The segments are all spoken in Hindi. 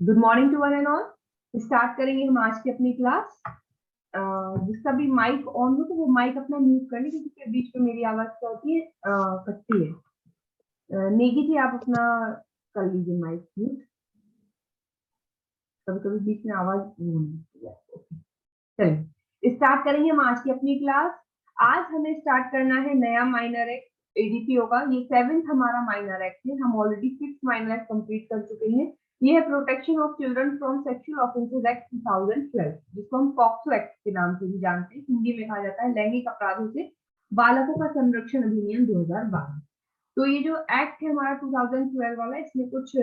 Good morning to one and all. Start करेंगे हम आज की अपनी क्लास। जिसका भी माइक ऑन हो तो वो माइक अपना म्यूट कर ले, क्योंकि फिर बीच में मेरी आवाज क्या होती है, कटती है। नेगी जी आप अपना कर लीजिए माइक म्यूट, कभी कभी बीच में आवाज चलिए स्टार्ट करेंगे हम आज की अपनी क्लास। आज हमें स्टार्ट करना है नया माइनर एक्ट एडीपीओ का। ये 7th हमारा माइनर एक्ट है। हम already 6th minor act complete कर चुके हैं। ये है protection of children from sexual offences act 2012, जिसको हम पॉक्सो एक्ट के नाम से भी जानते हैं। हिंदी में कहा जाता है लैंगिक अपराधों से बालकों का संरक्षण अधिनियम 2012। तो ये जो एक्ट है हमारा 2012 वाला, इसमें कुछ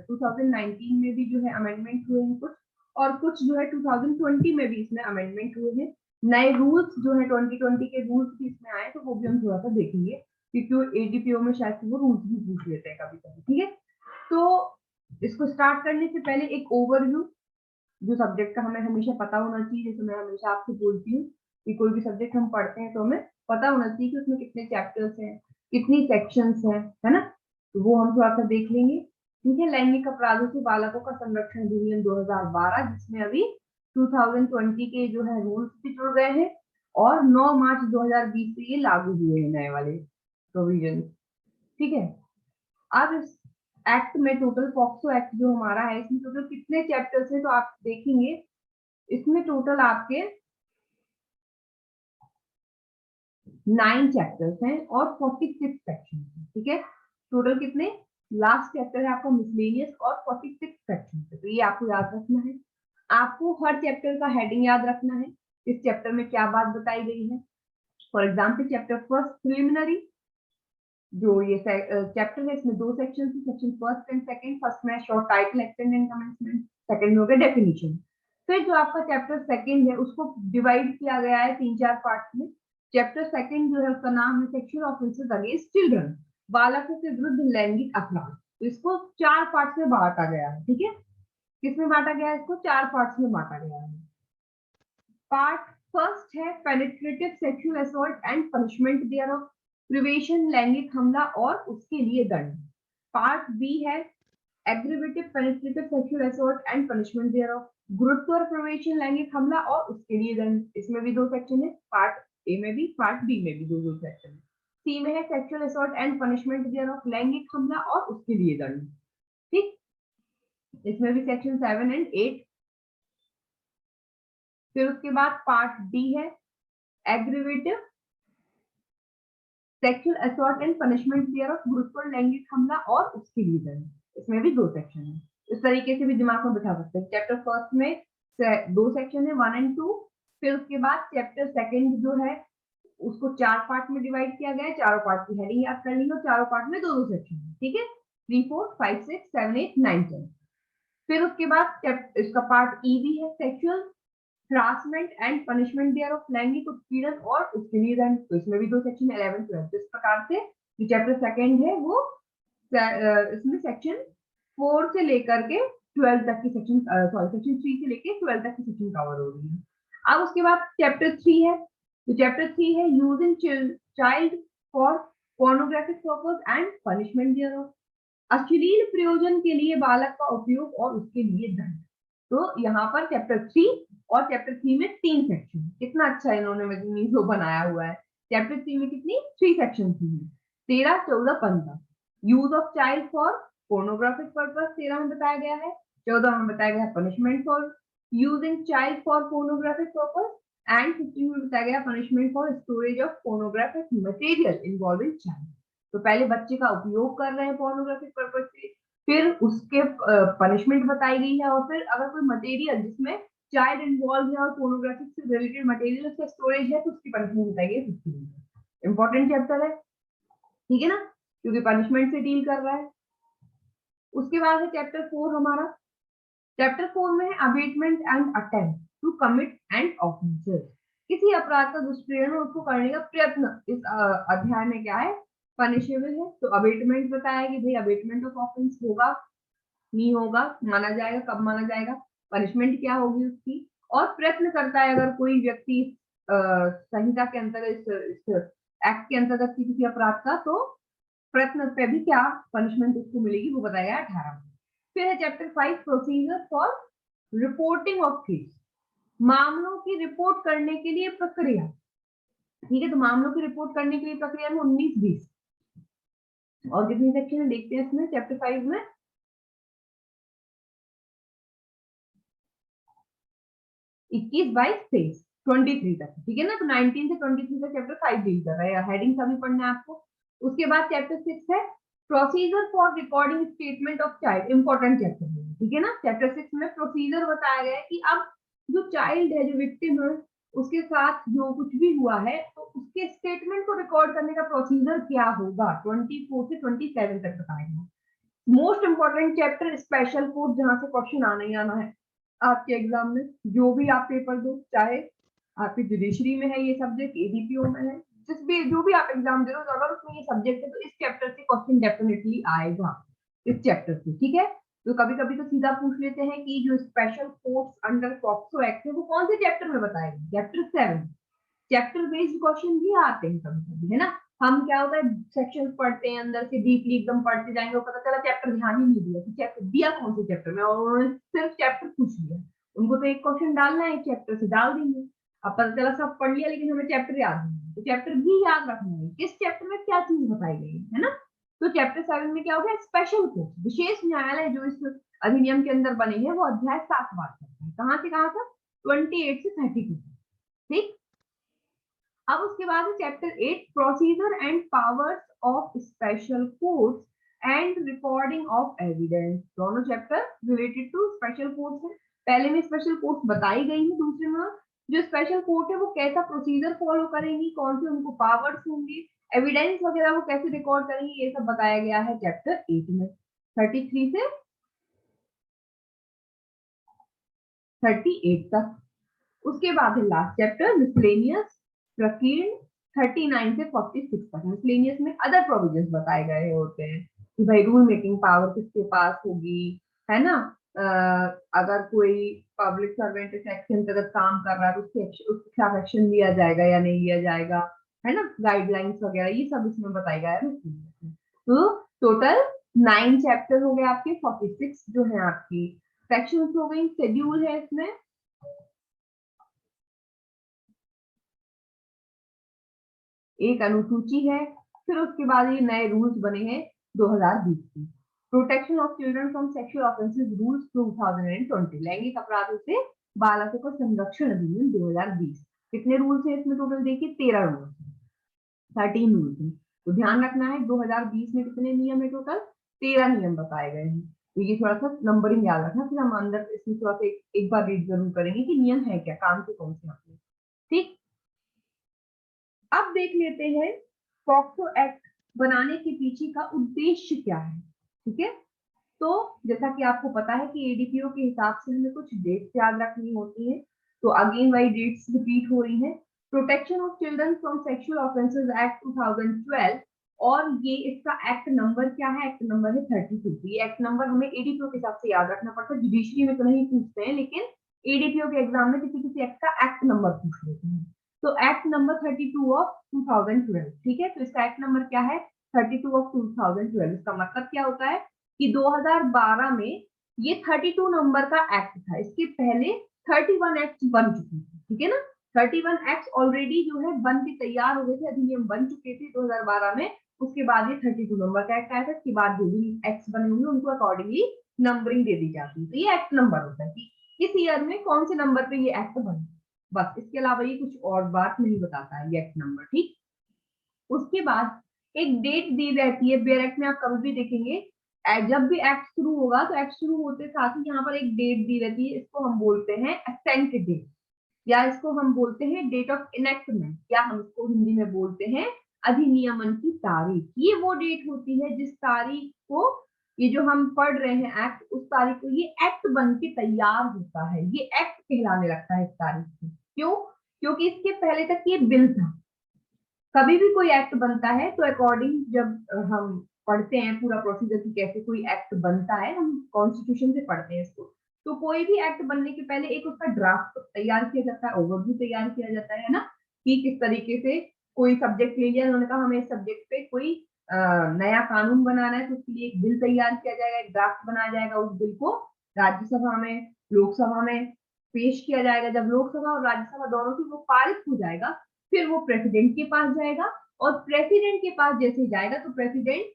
2019 में भी जो है अमेंडमेंट हुए हैं कुछ, और कुछ जो है 2020 में भी इसमें अमेंडमेंट हुए हैं। नए रूल्स जो है 2020 के रूल्स भी इसमें आए, तो वो भी हम थोड़ा सा देखेंगे, क्योंकि एडीपीओ में शायद वो रूल्स भी पूछ लेते हैं कभी कभी। ठीक है, तो इसको स्टार्ट करने से पहले एक ओवरव्यू जो सब्जेक्ट का हमें हमेशा पता होना चाहिए। जैसे मैं हमेशा आपसे बोलती हूँ कि कोई भी सब्जेक्ट हम पढ़ते हैं तो हमें पता होना चाहिए कि उसमें कितने चैप्टर्स हैं, कितनी सेक्शंस हैं, है ना। तो वो हम थोड़ा सा देख लेंगे। ठीक है, लैंगिक अपराधों से बालकों का संरक्षण अधिनियम 2012, जिसमें अभी 2020 के जो है रूल्स भी जुड़ गए हैं और 9 मार्च 2020 से ये लागू हुए हैं नए वाले प्रोविजन। ठीक है, अब इस एक्ट में टोटल पॉक्सो एक्ट जो हमारा है, इसमें टोटल कितने चैप्टर्स हैं तो आप देखेंगे इसमें टोटल आपके 9 चैप्टर्स हैं और 46 सेक्शन हैं। ठीक है, टोटल कितने, लास्ट चैप्टर है आपका मिसलेनियस और 46 सेक्शन है। तो ये आपको याद रखना है। आपको हर चैप्टर का हेडिंग याद रखना है, इस चैप्टर में क्या बात बताई गई है। For example chapter first preliminary जो ये चैप्टर है, इसमें 2 सेक्शन है, section first and second. First में short title, extent and commencement, second में हो गया डेफिनेशन। फिर जो आपका चैप्टर सेकंड है उसको डिवाइड किया गया है 3-4 पार्ट्स में। चैप्टर सेकंड जो है उसका नाम है सेक्सुअल ऑफेंसेस अगेंस्ट चिल्ड्रन, बालकों के विरुद्ध लैंगिक अपराध। तो इसको 4 पार्ट्स में बांटा गया है। ठीक है, किसमें बांटा गया है, इसको 4 पार्ट्स में बांटा गया है। पार्ट फर्स्ट है penetrative sexual assault and punishment thereof, प्रिवेशन लैंगिक हमला और उसके लिए दंड। पार्ट बी है aggravated penetrative sexual assault and punishment thereof, गुरुत्व और प्रवेशन लैंगिक हमला और उसके लिए दंड। इसमें भी 2 सेक्शन है, पार्ट ए में भी पार्ट बी में भी 2 सेक्शन है। सी में है सेक्सुअल असॉल्ट एंड पनिशमेंट देयरऑफ, लैंगिक हमला और उसके लिए दंड। ठीक, इसमें भी सेक्शन 7 एंड 8। फिर उसके बाद पार्ट डी है एग्रीवेटिव sexual assault and punishment thereof, गुरुत्व लैंगिक हमला और उसके लिए दंड। इसमें भी 2 सेक्शन है। इस तरीके से भी दिमाग में बिठा सकते हैं। चैप्टर फर्स्ट में 2 सेक्शन है, 1 एंड 2। फिर उसके बाद चैप्टर सेकंड जो है उसको 4 पार्ट में डिवाइड किया गया है। चारों पार्ट की हेडिंग याद कर लीजिए और चारों पार्ट में 2 सेक्शन है। ठीक है, 3, 4, 5, 6, 7, 8, 9, 10। फिर उसके बाद इसका पार्ट ई भी है sexual harassment and punishment thereof, लैंगिक उत्पीड़न और उसके लिए दंड। तो इसमें भी 2 सेक्शन 11, 12। इस प्रकार से जो चैप्टर सेकंड है वो इसमें सेक्शन 4 से लेकर के 12 तक की सेक्शन, सेक्शन 3 से लेकर 12 तक की सेक्शन कवर हो रही है। अब उसके बाद चैप्टर 3 है, तो चैप्टर 3 है using child for pornographic purpose and punishment thereof, अश्लील प्रयोजन के लिए बालक का उपयोग और उसके लिए दंड। तो यहाँ पर चैप्टर 3 और चैप्टर 3 में 3 सेक्शन। कितना अच्छा इन्होंने जो बनाया हुआ है। चैप्टर 3 में कितनी 3 सेक्शन थी, 13, 14, 15। Use of child for pornographic purpose 13 में बताया गया है, 14 में बताया गया punishment for using child for pornographic purpose and 15 में बताया गया punishment for storage of pornographic material involving child. तो पहले बच्चे का उपयोग कर रहे हैं पोर्नोग्राफिक पर्पस से, फिर उसके पनिशमेंट बताई गई है, और फिर अगर कोई मटेरियल जिसमें चाइल्ड इन्वॉल्व है और पोर्नोग्राफिक से रिलेटेड मटेरियल उसका स्टोरेज है तो उसकी पनिशमेंट बताई गई 15। इंपॉर्टेंट चैप्टर है, ठीक है ना, क्योंकि पनिशमेंट से डील कर रहा है। उसके बाद है चैप्टर 4 हमारा। चैप्टर 4 में है abetment and attempt to commit and offences, किसी अपराध का दुष्प्रेरण उसको करने का प्रयत्न इस अध्याय में क्या है, पनिशेबल है। तो अबेटमेंट बताया कि भाई अबेटमेंट ऑफ ऑफेंस होगा नहीं होगा, माना जाएगा, कब माना जाएगा, पनिशमेंट क्या होगी उसकी, और प्रयत्न करता है अगर कोई व्यक्ति संहिता के अंतर्गत इस एक्ट के अंतर्गत किसी अपराध का, तो प्रयत्न पे भी क्या पनिशमेंट उसको मिलेगी वो बताया 18 में। फिर है chapter 5 procedure for reporting of case, मामलों की रिपोर्ट करने के लिए प्रक्रिया। ठीक है, तो मामलों की रिपोर्ट करने के लिए प्रक्रिया में 19-20 और कितनी सेक्शन है देखते हैं इसमें चैप्टर 5 में। 21-22-23 23 तक, ठीक है ना। तो 19 से 23 तक चैप्टर 5 डील कर रहा है, हेडिंग सभी पढ़ना है आपको। उसके बाद चैप्टर 6 है procedure for recording statement of child, important chapter है, ठीक है ना। चैप्टर 6 में प्रोसीजर बताया गया है कि अब जो चाइल्ड है, जो विक्टिम है, उसके साथ जो कुछ भी हुआ है तो उसके स्टेटमेंट को रिकॉर्ड करने का प्रोसीजर क्या होगा, 24 से 27 तक बताएगा। Most important chapter, special course, जहां से क्वेश्चन आना ही आना है आपके एग्जाम में, जो भी आप पेपर दो, चाहे आपकी जुडिशरी में है ये सब्जेक्ट, एडीपीओ में है, जिस भी जो भी आप एग्जाम दे रहे हो, अगर उसमें ये सब्जेक्ट है तो इस चैप्टर से क्वेश्चन डेफिनेटली आएगा, इस चैप्टर से, ठीक है। तो कभी कभी तो सीधा पूछ लेते हैं कि जो special course under POCSO act है वो कौन से चैप्टर में बताएगा, चैप्टर 7। चैप्टर बेस्ड क्वेश्चन भी आते हैं कभी कभी, है ना। हम क्या होता है सेक्शन पढ़ते हैं अंदर से डीपली एकदम पढ़ते जाएंगे और पता चला चैप्टर ध्यान ही नहीं दिया कि चैप्टर दिया कौन से चैप्टर में, और उन्होंने सिर्फ चैप्टर पूछ लिया। उनको तो एक क्वेश्चन डालना है, चैप्टर से डाल देंगे। अब पता चला सब पढ़ लिया लेकिन हमें चैप्टर याद नहीं है, तो चैप्टर भी याद रखना है किस चैप्टर में क्या चीज बताई गई है ना। तो चैप्टर 7 में क्या हो गया, स्पेशल कोर्ट, विशेष न्यायालय जो इस अधिनियम के अंदर बने हैं वो अध्याय 7 बात करते हैं, कहाँ से कहाँ तक, 28 से 32, ठीक। अब उसके बाद है chapter 8 procedure and powers of special courts and recording of evidence. दोनों chapter related to special courts है। पहले में स्पेशल कोर्ट्स बताई गई है, दूसरे में जो स्पेशल कोर्ट है वो कैसा प्रोसीजर फॉलो करेंगी, कौन से उनको पावर्स होंगे, एविडेंस वगैरह वो कैसे रिकॉर्ड करेंगे, ये सब बताया गया है चैप्टर 8 में, 33 से 38 तक। उसके बाद है लास्ट चैप्टर मिसलेनियस प्रकीर्ण, 39 से 46 तक। मिसलेनियस में अदर प्रोविजंस बताए गए होते हैं कि भाई रूल मेकिंग पावर किसके पास होगी, है ना। अगर कोई पब्लिक सर्वेंट इस एक्ट के अंतर्गत काम कर रहा है तो उसके खिलाफ एक्शन लिया जाएगा या नहीं लिया जाएगा, है ना। गाइडलाइंस वगैरह ये सब इसमें बताया गया है। तो टोटल 9 चैप्टर हो गए आपके, 46 जो है आपकी सेक्शंस हो गई। शेड्यूल है इसमें, एक अनुसूची है, फिर उसके बाद ये नए रूल्स बने हैं 2020 की, protection of children from sexual offences rules 2020, लैंगिक अपराधों से बालकों का संरक्षण अधिनियम 2020। कितने रूल्स है इसमें टोटल, देखिए 13 रूल्स, 13 रूल्स है। तो ध्यान रखना है 2020 में कितने नियम है, टोटल 13 नियम बताए गए हैं। तो ये थोड़ा सा नंबरिंग याद रखना, फिर हम अंदर इसमें थोड़ा सा एक बार रीड जरूर करेंगे कि नियम है क्या, काम के कौन से आपने, ठीक। अब देख लेते हैं पॉक्सो एक्ट बनाने के पीछे का उद्देश्य क्या है, ठीक है। तो जैसा कि आपको पता है कि एडीपीओ के हिसाब से हमें कुछ डेट्स याद रखनी होती है, तो अगेन वही डेट्स रिपीट हो रही हैं। Protection of children from sexual offences act 2012, और ये इसका एक्ट नंबर क्या है, एक्ट नंबर है 32। ये एक्ट नंबर हमें एडीपीओ के हिसाब से याद रखना पड़ता है, जुडिशरी में तो नहीं पूछते हैं लेकिन एडीपीओ के एग्जाम में किसी किसी एक्ट का एक्ट नंबर पूछ लेते हैं। तो एक्ट नंबर 32 ऑफ 2012, ठीक है। तो इसका एक्ट नंबर क्या है, 32 ऑफ 2012। इसका मतलब क्या होता है कि 2012 में ये 32 नंबर का एक्ट था, इसके पहले 31 एक्ट बन चुके थे, ठीक है ना। 31 एक्ट ऑलरेडी जो है बन के तैयार हो गए थे, अधिनियम बन चुके थे 2012 में। उसके बाद ये 32 नंबर का एक्ट आया था, इसके बाद जो भी एक्ट बने होंगे उनको अकॉर्डिंगली नंबरिंग दे दी जाती है। तो ये एक्ट नंबर होता है कि किस ईयर में कौन से नंबर पे ये एक्ट बने, बस इसके अलावा ये कुछ और बात नहीं बताता है ये एक्ट नंबर, ठीक। उसके बाद एक डेट दी रहती है, बेयर एक्ट में आप कभी भी देखेंगे जब भी एक्ट शुरू होगा तो एक्ट शुरू होते साथ ही यहाँ पर एक डेट दी रहती है, इसको हम बोलते हैं असेंट डेट, या इसको हम बोलते हैं डेट ऑफ इनेक्टमेंट, या हम इसको हिंदी में बोलते हैं अधिनियमन की तारीख। ये वो डेट होती है जिस तारीख को ये जो हम पढ़ रहे हैं एक्ट, उस तारीख को ये एक्ट बन के तैयार होता है, ये एक्ट कहलाने लगता है इस तारीख से। क्यों, क्योंकि इसके पहले तक ये बिल था। कभी भी कोई एक्ट बनता है तो अकॉर्डिंग जब हम पढ़ते हैं पूरा प्रोसीजर की कैसे कोई एक्ट बनता है, हम कॉन्स्टिट्यूशन से पढ़ते हैं इसको। तो कोई भी एक्ट बनने के पहले एक उसका ड्राफ्ट तैयार किया जाता है, ओवरव्यू तैयार किया जाता है ना, कि किस तरीके से कोई सब्जेक्ट ले लिया, उन्होंने कहा हमें इस सब्जेक्ट पे कोई नया कानून बनाना है, तो उसके लिए एक बिल तैयार किया जाएगा, एक ड्राफ्ट बनाया जाएगा, उस बिल को राज्यसभा में, लोकसभा में पेश किया जाएगा। जब लोकसभा और राज्यसभा दोनों से वो पारित हो जाएगा, फिर वो प्रेसिडेंट के पास जाएगा, और प्रेसिडेंट के पास जैसे जाएगा तो प्रेसिडेंट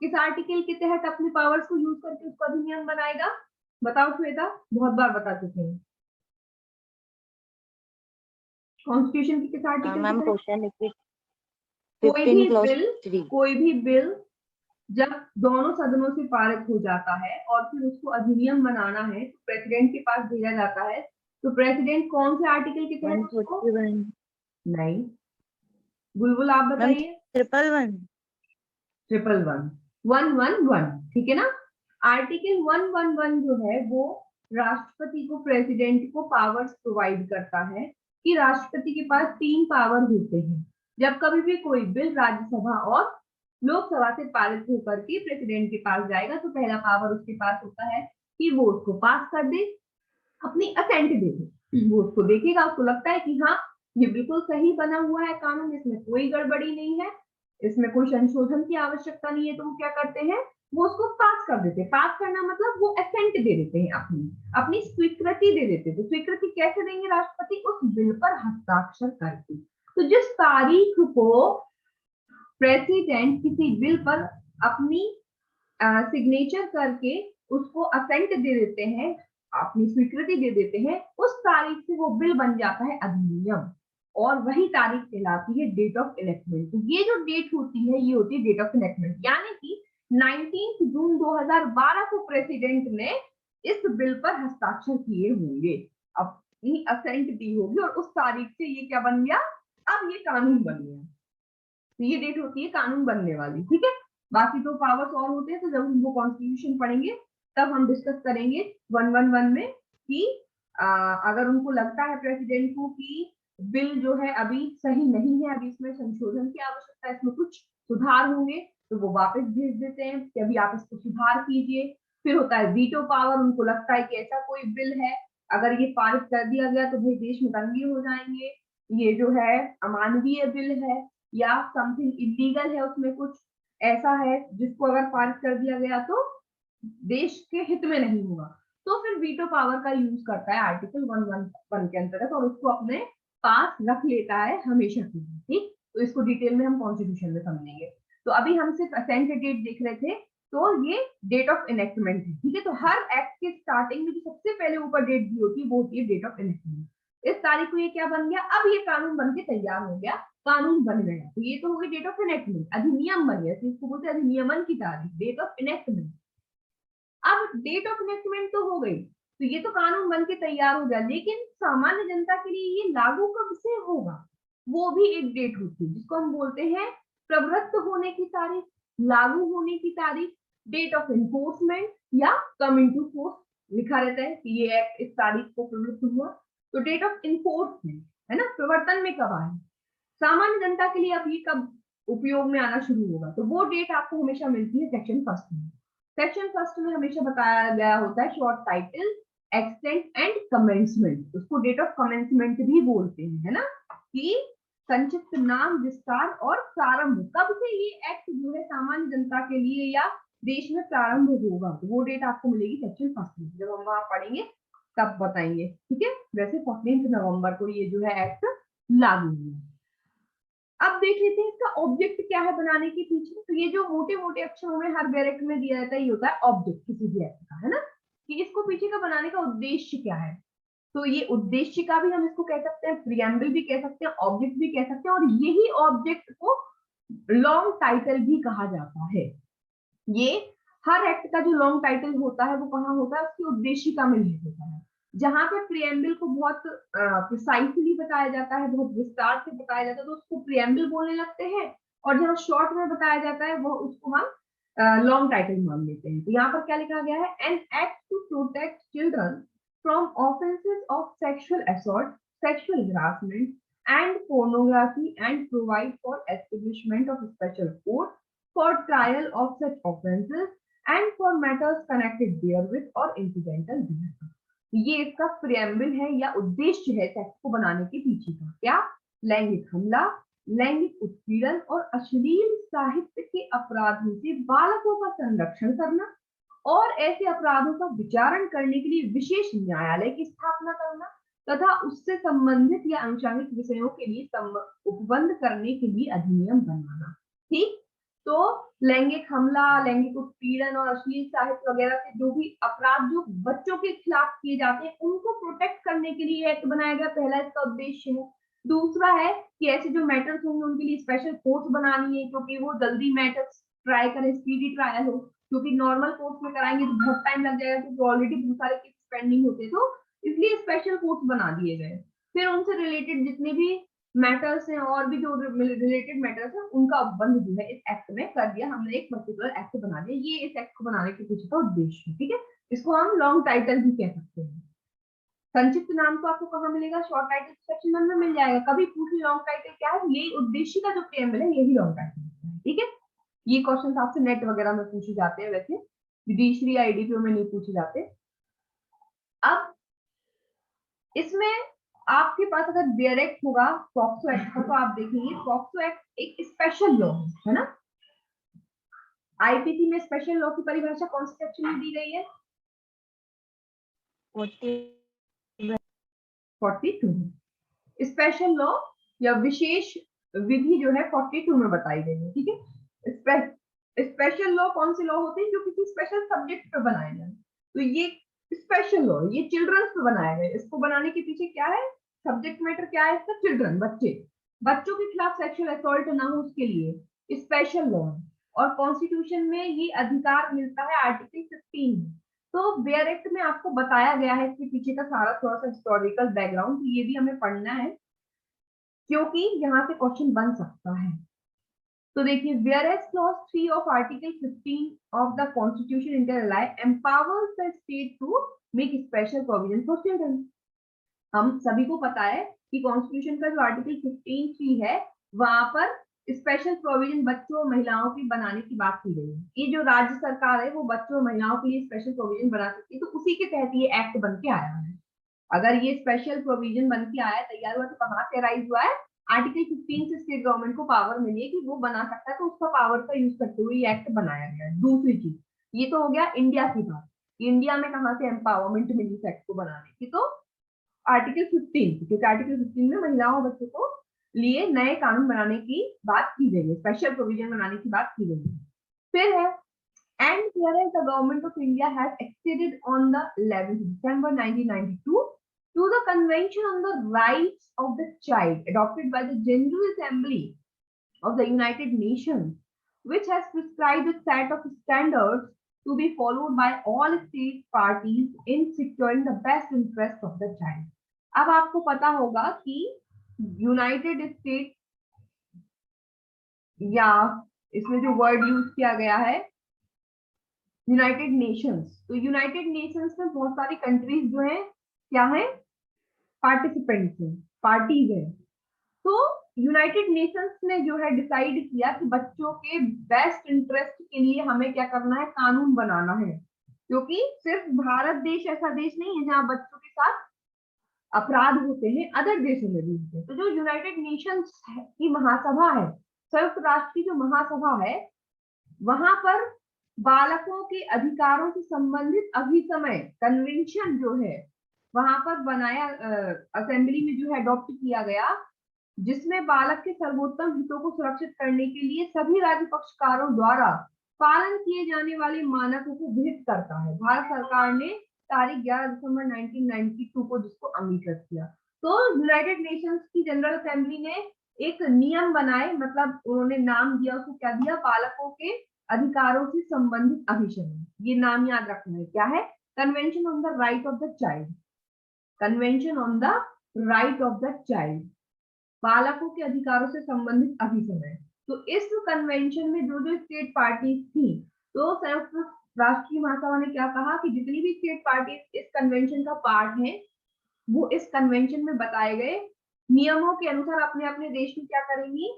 किस आर्टिकल के तहत अपने पावर्स को यूज करके उसको अधिनियम बनाएगा? बताओ श्वेता, बहुत बार बता चुके हैं। कॉन्स्टिट्यूशन की किस आर्टिकल मैम के तहत? क्वेश्चन लिखिए। 15 कोई भी बिल जब दोनों सदनों से पारित हो जाता है और फिर उसको अधिनियम बनाना है तो प्रेसिडेंट के पास भेजा जाता है, तो प्रेसिडेंट कौन से आर्टिकल के तहत उसको? 141 नहीं, बुलबुल आप मैम बताइए। 111 111, ठीक है ना। आर्टिकल 111 जो है वो राष्ट्रपति को, प्रेसिडेंट को पावर्स प्रोवाइड करता है कि राष्ट्रपति के पास 3 पावर होते हैं। जब कभी भी कोई बिल राज्यसभा और लोकसभा से पारित होकर के प्रेसिडेंट के पास जाएगा तो पहला पावर उसके पास होता है कि वो उसको पास कर दे, अपनी असेंट दे दे। वो उसको देखेगा, उसको लगता है कि हाँ ये बिल्कुल सही बना हुआ है कानून, इसमें कोई गड़बड़ी नहीं है, इसमें कोई संशोधन की आवश्यकता नहीं है, तो वो क्या करते हैं, वो उसको पास कर देते हैं। पास करना मतलब वो असेंट दे देते हैं, अपनी अपनी स्वीकृति दे देते हैं। तो स्वीकृति कैसे देंगे राष्ट्रपति? उस बिल पर हस्ताक्षर करके। तो जिस तारीख को प्रेसिडेंट किसी बिल पर अपनी सिग्नेचर करके उसको असेंट दे देते हैं, अपनी स्वीकृति दे देते हैं, उस तारीख से वो बिल बन जाता है अधिनियम, और वही तारीख कहलाती है डेट ऑफ इनेक्टमेंट। तो ये जो डेट होती है ये होती है डेट ऑफ इनेक्टमेंट, यानी कि 19 जून 2012 को प्रेसिडेंट ने इस बिल पर हस्ताक्षर किए होंगे, अपनी असेंट दी होगी, और उस तारीख से ये क्या बन गया, अब ये कानून बन गया। तो ये डेट होती है कानून बनने वाली, ठीक है। बाकी तो पावर्स और होते हैं, तो जब हम वो कॉन्स्टिट्यूशन पढ़ेंगे तब हम डिस्कस करेंगे 111 में कि अगर उनको लगता है प्रेसिडेंट को कि बिल जो है अभी सही नहीं है, अभी इसमें संशोधन की आवश्यकता है, इसमें कुछ सुधार होंगे, तो वो वापस भेज देते हैं कि अभी आप इसको सुधार कीजिए। फिर होता है वीटो पावर, उनको लगता है कि ऐसा कोई बिल है अगर ये पारित कर दिया गया तो भाई देश में दंगे हो जाएंगे, ये जो है अमानवीय बिल है या समथिंग इलीगल है, उसमें कुछ ऐसा है जिसको अगर पारित कर दिया गया तो देश के हित में नहीं होगा, तो फिर वीटो पावर का यूज करता है आर्टिकल 111 के अंतर्गत, और उसको अपने पास रख लेता है हमेशा के लिए, ठीक। तो इसको डिटेल में हम कॉन्स्टिट्यूशन में समझेंगे। तो अभी हम सिर्फ असेंट डेट देख रहे थे, तो ये डेट ऑफ इनेक्टमेंट है, ठीक है। तो हर एक्ट के स्टार्टिंग में जो सबसे पहले ऊपर डेट दी होती है वो होती है डेट ऑफ इनेक्टमेंट। इस तारीख को ये क्या बन गया, अब ये कानून बन के तैयार हो गया, कानून बन गया, तो ये तो हो गई डेट ऑफ इनेक्टमेंट, अधिनियम बन गया, इसको बोलते हैं अधिनियमन की तारीख, डेट ऑफ इनेक्टमेंट। अब डेट ऑफ इनेक्टमेंट तो हो गई, तो ये तो कानून बन के तैयार हो गया, लेकिन सामान्य जनता के लिए ये लागू कब से होगा, वो भी एक डेट होती है जिसको हम बोलते हैं प्रवृत्त होने की तारीख, लागू होने की तारीख, डेट ऑफ इन्फोर्समेंट या कम इनटू फोर्स लिखा रहता है कि ये एक्ट इस तारीख को प्रवृत्त हुआ। तो डेट ऑफ इन्फोर्समेंट है ना, प्रवर्तन में कब आए, सामान्य जनता के लिए अब ये कब उपयोग में आना शुरू होगा, तो वो डेट आपको हमेशा मिलती है सेक्शन फर्स्ट में। सेक्शन फर्स्ट में हमेशा बताया गया होता है short title, extent and commencement, उसको डेट ऑफ कमेंसमेंट भी बोलते हैं, है ना, कि संक्षिप्त नाम, विस्तार और प्रारंभ, कब से ये एक्ट जो है सामान्य जनता के लिए या देश में प्रारंभ होगा, तो वो डेट आपको मिलेगी सेक्शन फर्स्ट में, जब हम वहां पढ़ेंगे तब बताएंगे, ठीक है। वैसे 14 नवंबर को ये जो है एक्ट लागू हुआ। अब देख लेते हैं इसका ऑब्जेक्ट क्या है बनाने के पीछे। तो ये जो मोटे मोटे अक्षरों में हर बैरेक्ट में दिया जाता है ये होता है ऑब्जेक्ट किसी भी एक्ट का, है ना, कि इसको पीछे का बनाने का उद्देश्य क्या है। तो ये उद्देश्य का भी हम इसको कह सकते हैं, प्रियम्बल भी कह सकते हैं, ऑब्जेक्ट भी कह सकते हैं, और यही ऑब्जेक्ट को लॉन्ग टाइटल भी कहा जाता है। ये हर एक्ट का जो लॉन्ग टाइटल होता है वो कहाँ होता है, उसकी उद्देशिका में निहित होता है। जहां पे प्रियम्बल को बहुत प्रिसाइसली बताया जाता है, बहुत विस्तार से बताया जाता है, तो उसको प्रियम्बल बोलने लगते हैं, और जहां शॉर्ट में बताया जाता है वो उसको हम लॉन्ग टाइटल मान लेते हैं। तो यहाँ पर क्या लिखा गया है, an act to protect children from offences of sexual assault, sexual harassment and pornography and provide for establishment of special court for trial of such offenses and for matters connected therewith or incidental thereto। ये इसका प्रियम्बल है या उद्देश्य है सेक्स को बनाने के पीछे का, क्या, लैंगिक हमला, लैंगिक उत्पीड़न और अश्लील साहित्य के अपराधों से बालकों का संरक्षण करना और ऐसे अपराधों का विचारण करने के लिए विशेष न्यायालय की स्थापना करना तथा उससे संबंधित या आनुषंगिक विषयों के लिए उपबंध करने के लिए अधिनियम बनाना। ठीक, तो लैंगिक हमला, लैंगिक उत्पीड़न और अश्लील साहित्य वगैरह से जो भी अपराध जो बच्चों के खिलाफ किए जाते हैं उनको प्रोटेक्ट करने के लिए एक्ट बनाया गया। पहला इसका उद्देश्य है। दूसरा है कि ऐसे जो मैटर्स होंगे उनके लिए स्पेशल कोर्ट बनानी है, क्योंकि वो जल्दी मैटर्स ट्राई करें, स्पीडी ट्रायल हो, क्योंकि नॉर्मल कोर्ट में कराएंगे तो बहुत टाइम लग जाएगा, क्योंकि ऑलरेडी बहुत सारे केस पेंडिंग होते हैं, तो इसलिए स्पेशल कोर्ट बना दिए गए। फिर उनसे रिलेटेड जितने भी मैटर्स हैं और भी जो रिलेटेड मैटर्स हैं उनका उपबंध जो है इस एक्ट में कर दिया। हमने एक पर्टिकुलर एक्ट बना दिया। ये इस एक्ट को बनाने के पीछे का उद्देश्य है। ठीक है, इसको हम लॉन्ग टाइटल भी कह सकते हैं। संक्षिप्त नाम तो आपको कहाँ मिलेगा? शॉर्ट टाइटल सेक्शन 1 में मिल जाएगा। कभी पूछ लॉन्ग टाइटल क्या है, यही उद्देश्य का जो प्रेम्बल है यही लॉन्ग टाइटल है। ठीक है, ये क्वेश्चन आपसे नेट वगैरह में पूछे जाते हैं, वैसे जुडिशरी आईडीपीओ में नहीं पूछे जाते। अब इसमें आपके पास अगर डायरेक्ट होगा पॉक्सो एक्ट का, तो आप देखेंगे पॉक्सो एक्ट एक स्पेशल लॉ है ना। आईपीसी में स्पेशल लॉ की परिभाषा कौन से सेक्शन में दी गई है? 42। स्पेशल लॉ या विशेष विधि जो है 42 में बताई गई है। ठीक है, स्पेशल लॉ कौन से लॉ होते हैं जो किसी स्पेशल सब्जेक्ट पे बनाए जाए, तो ये स्पेशल लॉ ये चिल्ड्रंस पे बनाए गए। इसको बनाने के पीछे क्या है, सब्जेक्ट मैटर क्या है इसका? चिल्ड्रन, बच्चे, बच्चों के खिलाफ सेक्सुअल असॉल्ट ना हो उसके लिए स्पेशल लॉ। और कॉन्स्टिट्यूशन में ये अधिकार मिलता है आर्टिकल 15। तो बेयर एक्ट में आपको बताया गया है इसके पीछे का सारा थोड़ा सा हिस्टोरिकल बैकग्राउंड, तो ये भी हमें पढ़ना है क्योंकि यहाँ से क्वेश्चन बन सकता है। तो देखिए, whereas clause 3 of article 15 of the constitution inter alia empowers the state to make special provision for children। हम सभी को पता है कि कॉन्स्टिट्यूशन का जो आर्टिकल 15(3) है वहां पर स्पेशल प्रोविजन बच्चों और महिलाओं की बनाने की बात की गई है। ये जो राज्य सरकार है वो बच्चों और महिलाओं के लिए स्पेशल प्रोविजन बना सकती है, तो उसी के तहत ये एक्ट बन के आया है। अगर ये स्पेशल प्रोविजन बन के आया, तैयार हुआ, तो कहाँ से राइज हुआ है? आर्टिकल 15 से स्टेट गवर्नमेंट को पावर मिली है कि वो बना सकता है, तो उसका पावर का यूज करते हुए ये एक्ट बनाया गया है। दूसरी चीज, ये तो हो गया इंडिया की बात। इंडिया में कहाँ से एम्पावरमेंट मिली इस एक्ट को बनाने की? तो आर्टिकल 15, क्योंकि आर्टिकल 15 में महिलाओं और बच्चों को लिए नए कानून बनाने की बात की गई है, स्पेशल प्रोविजन बनाने की बात की गई है। फिर है and whereas the government of India has acceded on the 11th December 1992 to the Convention on the Rights of the Child adopted by the General Assembly of the United Nations, which has prescribed a set of standards to be followed by all state parties in securing the best interest of the child। अब आपको पता होगा कि यूनाइटेड स्टेट, या इसमें जो वर्ड यूज किया गया है यूनाइटेड नेशंस, तो यूनाइटेड नेशंस में बहुत सारी कंट्रीज जो है क्या है? पार्टिसिपेंट्स हैं, पार्टीज हैं। तो यूनाइटेड नेशंस ने जो है डिसाइड किया कि बच्चों के बेस्ट इंटरेस्ट के लिए हमें क्या करना है? कानून बनाना है, क्योंकि सिर्फ भारत देश ऐसा देश नहीं है जहाँ बच्चों के साथ अपराध होते हैं, अदर देशों में भी होते हैं। तो जो यूनाइटेड नेशंस की महासभा है, संयुक्त राष्ट्र की जो महासभा है, वहां पर बालकों के अधिकारों से संबंधित अभिसमय कन्वेंशन जो है वहां पर बनाया, असेंबली में जो है अडॉप्ट किया गया, जिसमें बालक के सर्वोत्तम हितों को सुरक्षित करने के लिए सभी राज्य पक्षकारों द्वारा पालन किए जाने वाले मानकों को विहित करता है। भारत सरकार ने तारीख 11 दिसंबर 1992 को जिसको अंगीकृत किया। तो यूनाइटेड नेशंस की जनरल असेंबली ने एक नियम बनाए, मतलब उन्होंने नाम दिया, उसको क्या दिया? बालकों के अधिकारों से संबंधित अभिसमय। ये नाम याद रखना है, क्या है? Convention on the right of the child. Convention on the right of the child, बालकों के अधिकारों से संबंधित अभिसमय। तो इस कन्वेंशन में जो जो स्टेट पार्टीज थी, तो संयुक्त राष्ट्र की महासभा ने क्या कहा कि जितनी भी स्टेट पार्टीज इस कन्वेंशन का पार्ट है वो इस कन्वेंशन में बताए गए नियमों के अनुसार अपने अपने देश में क्या करेंगी?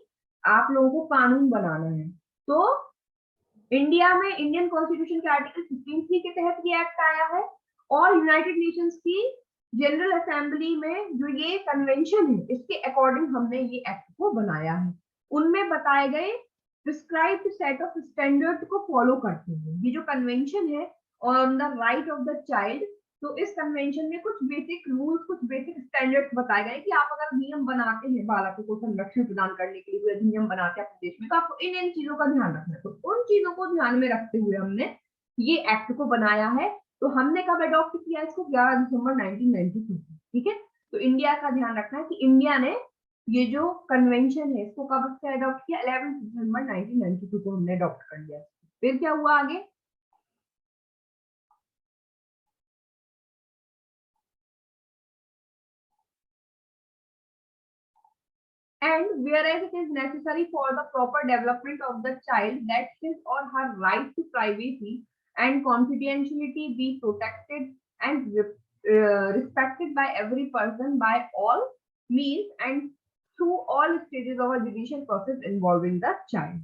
आप लोगों को कानून बनाना है। तो इंडिया में इंडियन कॉन्स्टिट्यूशन के आर्टिकल 15(3) के तहत ये एक्ट आया है, और यूनाइटेड नेशंस की जनरल असेंबली में जो ये कन्वेंशन है इसके अकॉर्डिंग हमने ये एक्ट को बनाया है। उनमें बताए गए प्रिस्क्राइब्ड सेट ऑफ स्टैंडर्ड को फॉलो करते हुए ये जो कन्वेंशन है on the right of the child, तो इस कन्वेंशन में कुछ बेसिक रूल्स, कुछ बेसिक स्टैंडर्ड्स बताए गए कि आप अगर नियम बनाते हैं बालकों को संरक्षण प्रदान करने के लिए, कोई अधिनियम बनाते हैं अपने देश में, तो आपको इन इन चीजों का ध्यान रखना है। तो उन चीजों को ध्यान में रखते हुए हमने ये एक्ट को बनाया है। तो हमने कब अडॉप्ट किया इसको? 11 दिसंबर 1992 को। ठीक है, तो इंडिया का ध्यान रखना है कि इंडिया ने ये जो कन्वेंशन है इसको कब से अडॉप्ट किया? 11 दिसंबर 1992 को हमने अडॉप्ट कर लिया। फिर क्या हुआ आगे? And whereas it is necessary for the proper development of the child that his or her right to privacy and confidentiality be protected and respected by every person by all means and through all stages of a judicial process involving the child.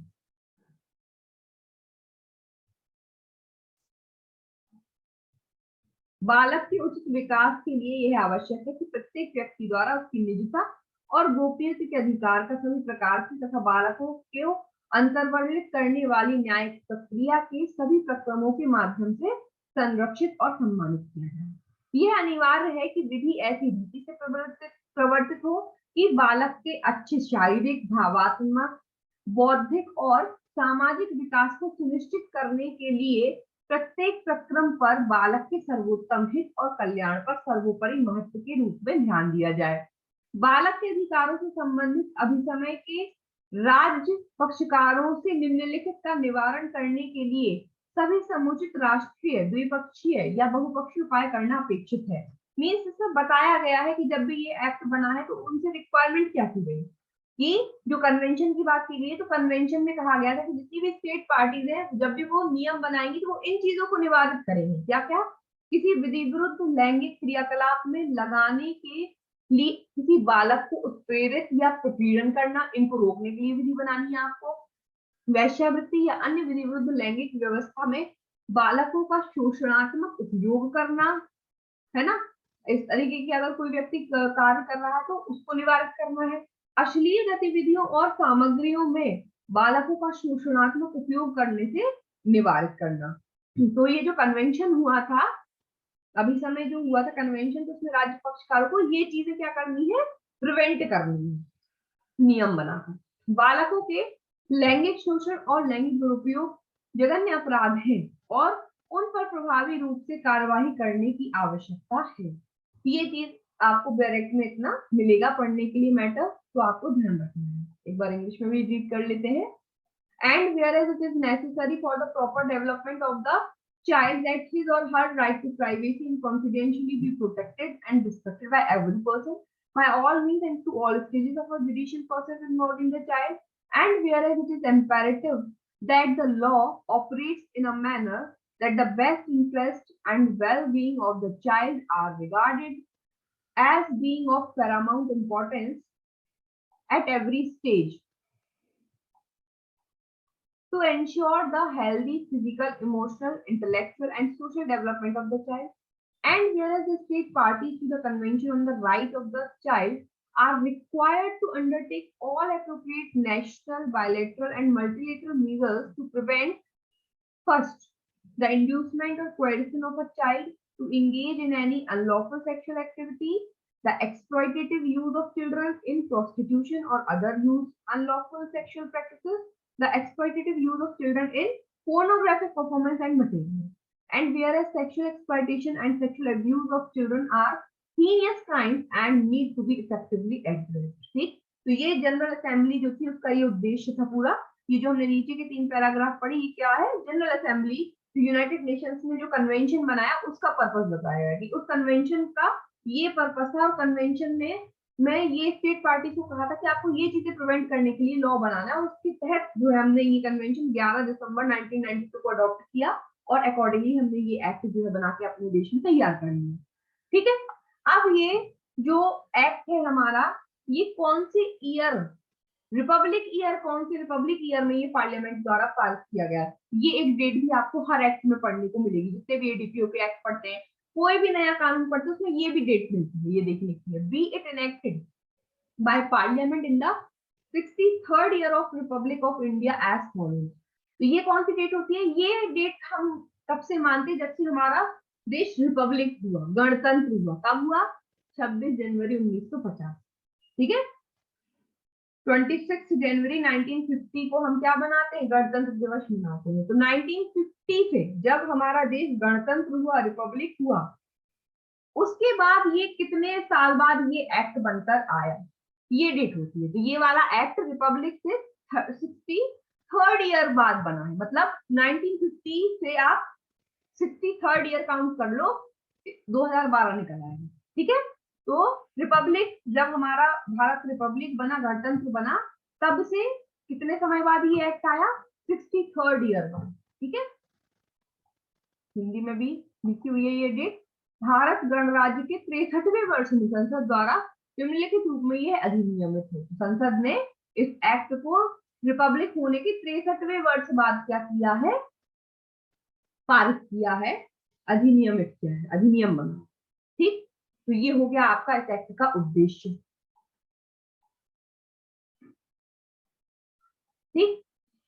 बालक के उचित विकास के लिए यह आवश्यक है कि प्रत्येक व्यक्ति द्वारा उसकी निजता और गोपनीयता के अधिकार का सभी प्रकार से तथा बालकों को अंतर्वर्णित करने वाली न्यायिक प्रक्रिया के सभी प्रक्रमों के माध्यम से संरक्षित और सम्मानित किया जाए। यह अनिवार्य है कि विधि ऐसी रीति से प्रवर्तित हो कि बालक के अच्छे शारीरिक, भावात्मक, बौद्धिक और सामाजिक विकास को सुनिश्चित करने के लिए प्रत्येक प्रक्रम पर बालक के सर्वोत्तम हित और कल्याण पर सर्वोपरि महत्व के रूप में ध्यान दिया जाए। बालक के अधिकारों से संबंधित अभिसमय के राज्य पक्षकारों से निम्नलिखित का निवारण करने के लिए सभी समुचित राष्ट्रीय, द्विपक्षीय या बहुपक्षीय उपाय करना अपेक्षित है। मीन्स इसमें बताया गया है कि जब भी ये एक्ट बना है तो उनसे रिक्वायरमेंट क्या की गई कि जो कन्वेंशन की बात की गई है, तो कन्वेंशन में कहा गया था कि जितनी भी स्टेट पार्टीज हैं जब भी वो नियम बनाएंगी तो वो इन चीजों को निवारित करेंगे। क्या क्या? किसी विधि विरुद्ध लैंगिक क्रियाकलाप में लगाने के लिए किसी बालक को उत्प्रेरित या प्रपीड़न करना, इनको रोकने के लिए विधि बनानी है आपको। वैश्यावृत्ति या अन्य विधि विरुद्ध लैंगिक व्यवस्था में बालकों का शोषणात्मक उपयोग करना, है ना, इस तरीके की अगर कोई व्यक्ति कार्य कर रहा है तो उसको निवारित करना है। अश्लील गतिविधियों और सामग्रियों में बालकों का शोषणात्मक उपयोग करने से निवारित करना। तो ये जो कन्वेंशन हुआ था, अभी समय जो हुआ था कन्वेंशन, तो उसमें राज्य पक्षकारों को ये चीजें क्या करनी है? प्रिवेंट करनी है, नियम बनाकर। बालकों के लैंगिक शोषण और लैंगिक दुरुपयोग जघन्य अपराध है और उन पर प्रभावी रूप से कार्यवाही करने की आवश्यकता है। ये चीज आपको डायरेक्ट में इतना मिलेगा पढ़ने के लिए मैटर, तो आपको ध्यान रखना है। एक बार इंग्लिश में भी रीड कर लेते हैं। And whereas it is necessary for the proper development of the child that his or her right to privacy and confidentiality be protected and respected by every person, by all means and to all stages of a judicial process involving the child, and whereas it is imperative that the law operates in a manner that the best interest and well-being of the child are regarded as being of paramount importance at every stage, to ensure the healthy physical, emotional, intellectual, and social development of the child. And whereas the state parties to the Convention on the Right of the Child are required to undertake all appropriate national, bilateral, and multilateral measures to prevent, first, the inducement or coercion of a child to engage in any unlawful sexual activity, the exploitative use of children in prostitution or other unlawful sexual practices, the exploitative use of children in pornographic performance and material. And whereas sexual exploitation and sexual abuse of children are heinous crimes and need to be effectively addressed. ठीक, तो ये जनरल असेंबली जो थी उसका ये उद्देश्य था पूरा। ये जो हमने नीचे के 3 पैराग्राफ पढ़ी, ये क्या है? जनरल असेंबली यूनाइटेड नेशंस ने जो कन्वेंशन बनाया उसका पर्पस बताया है कि उस कन्वेंशन का ये पर्पस था। और कन्वेंशन में मैं ये स्टेट पार्टी को कहा था कि आपको ये चीजें प्रिवेंट करने के लिए लॉ बनाना है, और उसके तहत जो है हमने ये कन्वेंशन 11 दिसंबर 1992 को अडॉप्ट किया और अकॉर्डिंगली हमने ये एक्ट जो है बना के अपने देश में तैयार कर लिया। ठीक है, अब ये जो एक्ट है हमारा, ये कौन से ईयर, रिपब्लिक ईयर, कौन से रिपब्लिक ईयर में ये पार्लियामेंट द्वारा पास किया गया, ये एक डेट भी आपको हर एक्ट में पढ़ने को मिलेगी। जितने भी एडीपीओ के एक्ट पढ़ते हैं कोई भी नया कानून पढ़ते उसमें ये भी डेट मिलती है, ये देखने की है, be it enacted by parliament in the 63rd year of republic of India as follows. तो ये कौन सी डेट होती है, ये डेट हम तब से मानते हैं जब से हमारा देश रिपब्लिक हुआ, गणतंत्र हुआ। कब हुआ? 26 जनवरी 1950। ठीक है, 26 जनवरी 1950 को हम क्या बनाते हैं? गणतंत्र दिवस मनाते हैं। तो 1950 से जब हमारा देश गणतंत्र हुआ, रिपब्लिक हुआ, उसके बाद ये कितने साल बाद ये एक्ट बनकर आया, ये डेट होती है। तो ये वाला एक्ट रिपब्लिक से 63rd ईयर बाद बना है, मतलब 1950 से आप 63rd ईयर काउंट कर लो, 2012 निकल आएगा। ठीक है, तो रिपब्लिक जब हमारा भारत रिपब्लिक बना, गणतंत्र बना, तब से कितने समय बाद ये एक्ट आया? 63rd ईयर बाद। ठीक है, हिंदी में भी लिखी हुई है ये डेट। भारत गणराज्य के 63वें वर्ष में संसद द्वारा निम्नलिखित रूप में यह अधिनियमित है। संसद ने इस एक्ट को रिपब्लिक होने के 63वें वर्ष बाद क्या किया है? पारित किया है, अधिनियमित किया है, अधिनियम बना। ठीक, तो ये हो गया आपका इस एक्ट का उद्देश्य। ठीक,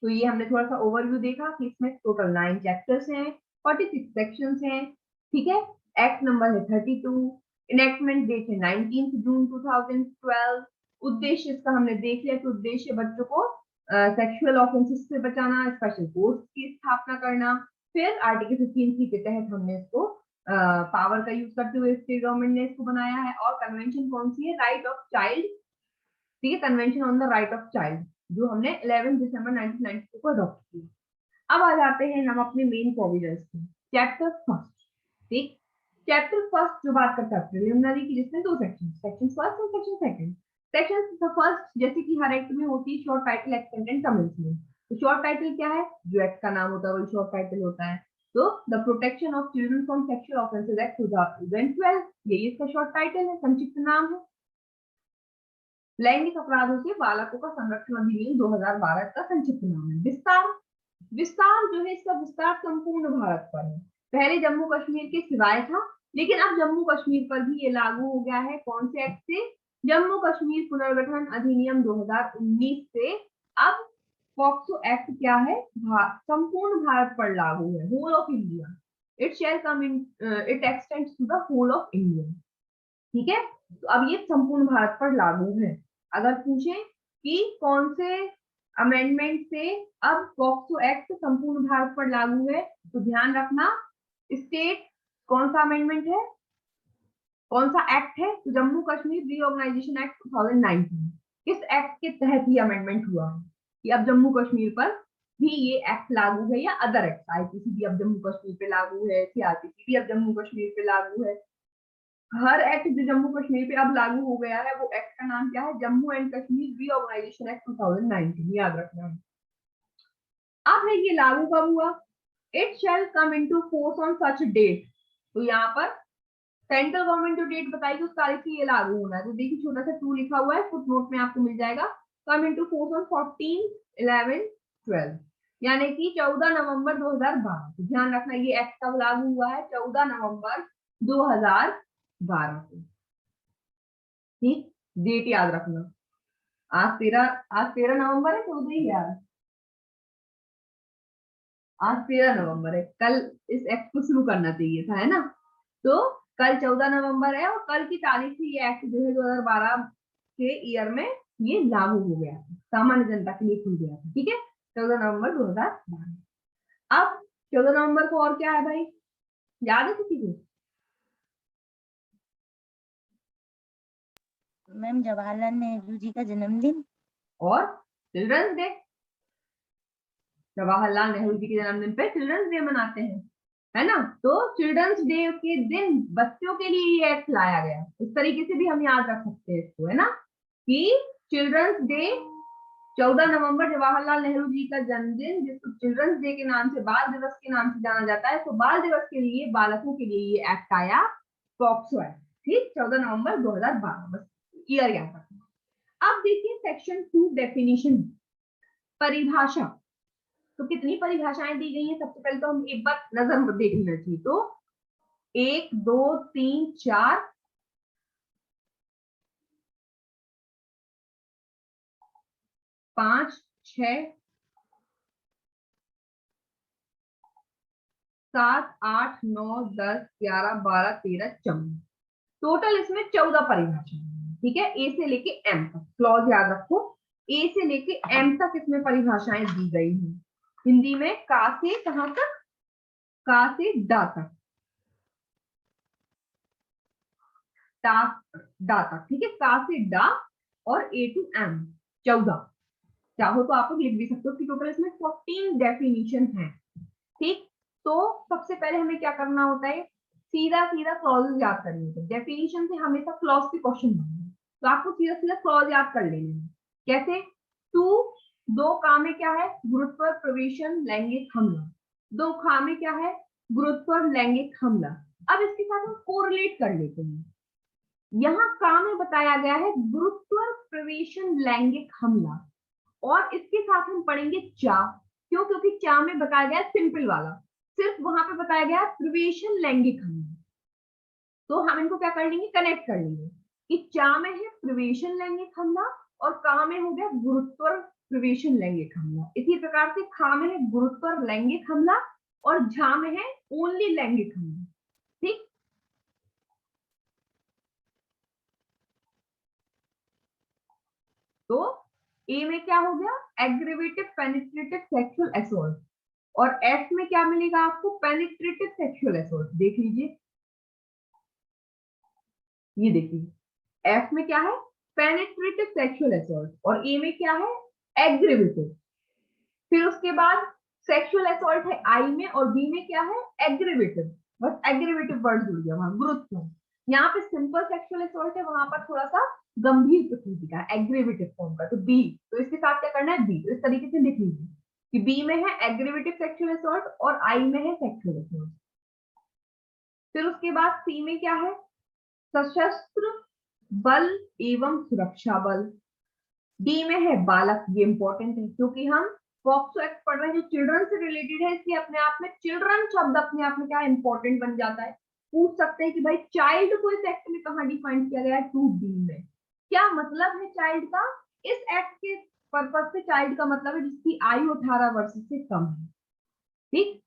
तो ये हमने थोड़ा सा ओवरव्यू देखा कि इसमें टोटल 9 चैप्टर्स हैं, 46 सेक्शंस हैं। ठीक है, एक्ट नंबर है 32, इनेक्टमेंट डेट है 19 जून 2012। उद्देश्य इसका हमने देख लिया कि उद्देश्य बच्चों को सेक्सुअल ऑफेंसेस से बचाना, स्पेशल कोर्ट्स की स्थापना करना। फिर आर्टिकल 15 के तहत हमने इसको पावर का यूज करते हुए स्टेट गवर्नमेंट ने इसको बनाया है। और कन्वेंशन कौन सी है? Right of child. ठीक है, convention on the right of child, जो हमने 11 दिसंबर 1992 को अडॉप्ट किया। अब आ जाते हैं हम अपने मेन प्रोविजंस पे। Chapter first. ठीक, चैप्टर फर्स्ट जो बात करता है प्रिलिमिनरी की, जिसमें 2 सेक्शन, सेक्शन फर्स्ट और सेक्शन सेकंड। सेक्शन फर्स्ट जैसे कि हर एक्ट में होती है short title, extent and commencement. तो शॉर्ट टाइटल क्या है? जो एक्ट का नाम होता है वही शॉर्ट टाइटल होता है। तो the protection of children from sexual offences act 2012, यही इसका शॉर्ट टाइटल है, संक्षिप्त नाम है। लैंगिक अपराधों से बालकों का संरक्षण अधिनियम 2012 का संक्षिप्त नाम है। विस्तार, विस्तार जो है इसका विस्तार संपूर्ण भारत पर है। पहले जम्मू कश्मीर के सिवाय था, लेकिन अब जम्मू कश्मीर पर भी ये लागू हो गया है। कौन से एक्ट से? जम्मू कश्मीर पुनर्गठन अधिनियम 2019 से अब पॉक्सो एक्ट क्या है? संपूर्ण भारत पर लागू है, whole of India. It shall come in, it extends to the whole of India. ठीक है, तो अब ये संपूर्ण भारत पर लागू है। अगर पूछे कि कौन से अमेंडमेंट से अब पॉक्सो एक्ट संपूर्ण भारत पर लागू है, तो ध्यान रखना स्टेट कौन सा अमेंडमेंट है, कौन सा एक्ट है? तो जम्मू कश्मीर रीऑर्गेनाइजेशन एक्ट 2019। किस एक्ट के तहत ये अमेंडमेंट हुआ है कि अब जम्मू कश्मीर पर भी ये एक्ट लागू है, या अदर एक्ट, आईपीसी भी अब जम्मू कश्मीर पे लागू है, सीआरपीसी भी अब जम्मू कश्मीर पे लागू है। हर एक्ट जो जम्मू कश्मीर पे अब लागू हो गया है, वो एक्ट का नाम क्या है? Jammu and Kashmir reorganisation act 2019, याद रखना है। अब है ये लागू कब हुआ? It shall come into force on such date. तो यहाँ पर सेंट्रल गवर्नमेंट जो डेट बताएगी उस तारीख से ये लागू होना है। तो देखिए छोटा सा 2 लिखा हुआ है, फुटनोट में आपको मिल जाएगा। कम इनटू फोर्स ऑन 14/11/12, यानी कि 14 नवंबर 2012। तो ध्यान रखना ये एक्ट कब लागू हुआ है? 14 नवंबर 2012 को। ठीक, डेट याद रखना। आज 13 नवंबर है, 14 ही है आज 13 नवंबर है। कल इस एक्ट को शुरू करना चाहिए था, है ना? तो कल 14 नवंबर है और कल की तारीख से ये एक्ट जो है 2012 के ईयर में ये लागू हो गया, सामान्य जनता के लिए खुल गया था। ठीक है, 14 नवंबर 2012। अब 14 नवंबर को और क्या है भाई, याद है किसी को? मैम जवाहरलाल नेहरू जी का जन्मदिन और चिल्ड्रंस डे। जवाहरलाल नेहरू जी के जन्मदिन पे चिल्ड्रंस डे मनाते हैं, है ना? तो चिल्ड्रंस डे के दिन बच्चों के लिए ये एक्ट लाया गया। इस तरीके से भी हम याद रख सकते हैं इसको, है ना, कि चिल्ड्रंस डे 14 नवंबर जवाहरलाल नेहरू जी का जन्मदिन, जिसको चिल्ड्रंस डे के नाम से, बाल दिवस के नाम से जाना जाता है। तो बाल दिवस के लिए, बालकों के लिए ये एक्ट आया, पॉक्सो एक्ट। ठीक, 14 नवंबर 2012, बस ईयर याद रखना। अब देखिए सेक्शन 2 डेफिनेशन, परिभाषा। तो कितनी परिभाषाएं दी गई हैं? सबसे पहले तो हम एक बार नजर देख लेना चाहिए। तो 1 2 3 4 5 6 7 8 9 10 11 12 13 14 टोटल इसमें 14 परिभाषाएं हैं। ठीक है, ए से लेके एम तक क्लॉज याद रखो, ए से लेके एम तक इसमें परिभाषाएं दी गई हैं। हिंदी में का से कहां तक, का से डा तक, डा तक। ठीक है, का से डा और ए टू एम 14। चाहो तो आप लोग लिख भी सकते हो कि टोटल इसमें 14 डेफिनेशन है। ठीक, तो सबसे पहले हमें क्या करना होता है, सीधा सीधा क्लॉज याद करनी होती है। डेफिनेशन से हमेशा क्लॉज के क्वेश्चन बनते हैं, तो आपको सीधा सीधा क्लॉज याद कर लेने हैं। कैसे, टू, दो का में क्या है, गुरुत्व प्रवेशन लैंगिक हमला। दो खा में क्या है, गुरुत्व लैंगिक हमला। अब इसके साथ हम कोरिलेट कर लेते हैं। यहाँ का में बताया गया है गुरुत्व प्रवेशन लैंगिक हमला, और इसके साथ हम पढ़ेंगे चा। क्यों, क्योंकि चा में बताया गया सिंपल वाला, सिर्फ वहां पे बताया गया प्रवेशन लैंगिक हमला। तो हम इनको क्या कर लेंगे, कनेक्ट कर लेंगे कि चा में है प्रवेशन लैंगिक हमला और का में हो गया गुरुत्व प्रवेशन लैंगिक हमला। इसी प्रकार से खा में है गुरुत्व लैंगिक हमला और झा में है ओनली लैंगिक हमला। ठीक, तो ए में क्या हो गया, एग्रीवेटिव पेनिट्रेटिव सेक्सुअल असॉल्ट, और एफ में क्या मिलेगा आपको, पेनिट्रेटिव सेक्सुअल असॉल्ट। देख लीजिए, ये देखिए एफ में क्या है, पेनिट्रेटिव सेक्सुअल असॉल्ट, और ए में क्या है, एग्रीवेटिव। फिर उसके बाद सेक्सुअल असॉल्ट है आई में, और बी में क्या है, एग्रीवेटिव। बस एग्रीवेटिव वर्ड जुड़ गया वहां, गुरुत्व। यहाँ पे सिंपल सेक्सुअल असॉल्ट है, वहां पर थोड़ा सा गंभीर प्रकृति का एग्रीवेटिव फॉर्म का, तो बी। तो इसके साथ क्या करना है, बी। तो इस तरीके से लिख लीजिए कि बी में है एग्रीवेटिव सेक्सुअल असॉल्ट और आई में है सेक्सुअल असॉल्ट। फिर उसके बाद सी में क्या है, सशस्त्र बल एवं सुरक्षा बल। डी में है बालक, ये इंपॉर्टेंट है क्योंकि हम पॉक्सो एक्ट पढ़ रहे हैं जो चिल्ड्रन से रिलेटेड है, इसलिए अपने आप में चिल्ड्रन शब्द अपने आप में क्या इंपॉर्टेंट बन जाता है। पूछ सकते हैं कि भाई चाइल्ड को इस एक्ट में कहां डिफाइन किया गया है, 2D में। क्या मतलब है चाइल्ड का, इस एक्ट के पर्पज से चाइल्ड का मतलब है जिसकी आयु 18 वर्ष से कम है। ठीक,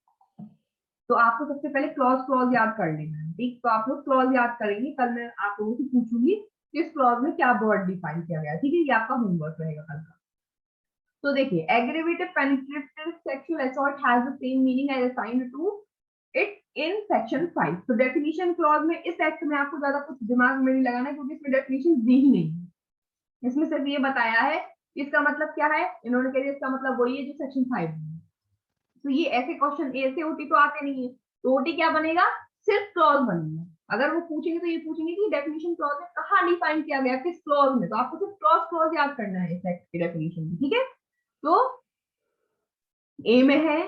तो आपको सबसे पहले क्लॉज क्लॉज याद कर लेना है। ठीक, तो आप लोग क्लॉज याद करेंगे, कल मैं आप लोगों से पूछूंगी कि इस क्लॉज में क्या वर्ड डिफाइन किया गया है। ठीक है, ये आपका होमवर्क रहेगा कल का। तो देखिए, aggravated penetrative sexual assault has the same meaning as assigned to it in section 5। तो डेफिनेशन क्लॉज में इस एक्ट में आपको ज्यादा कुछ दिमाग में नहीं लगाना क्योंकि इसमें डेफिनेशन दी ही नहीं है। इसमें सिर्फ ये बताया है इसका मतलब क्या है, इन्होंने कह दिया इसका मतलब वही है जो सेक्शन 5 में। तो ये ऐसे क्वेश्चन ऐसे ओटी तो आते नहीं है, तो ओटी क्या बनेगा, सिर्फ क्लॉज बनेगा। अगर वो पूछेंगे तो ये पूछेंगे कि डेफिनेशन क्लॉज में कहाँ डिफाइन किया गया, किस क्लॉज में। तो आपको सिर्फ क्लॉज क्लॉज याद करना है इस एक्ट की डेफिनेशन में। ठीक है, तो ए में है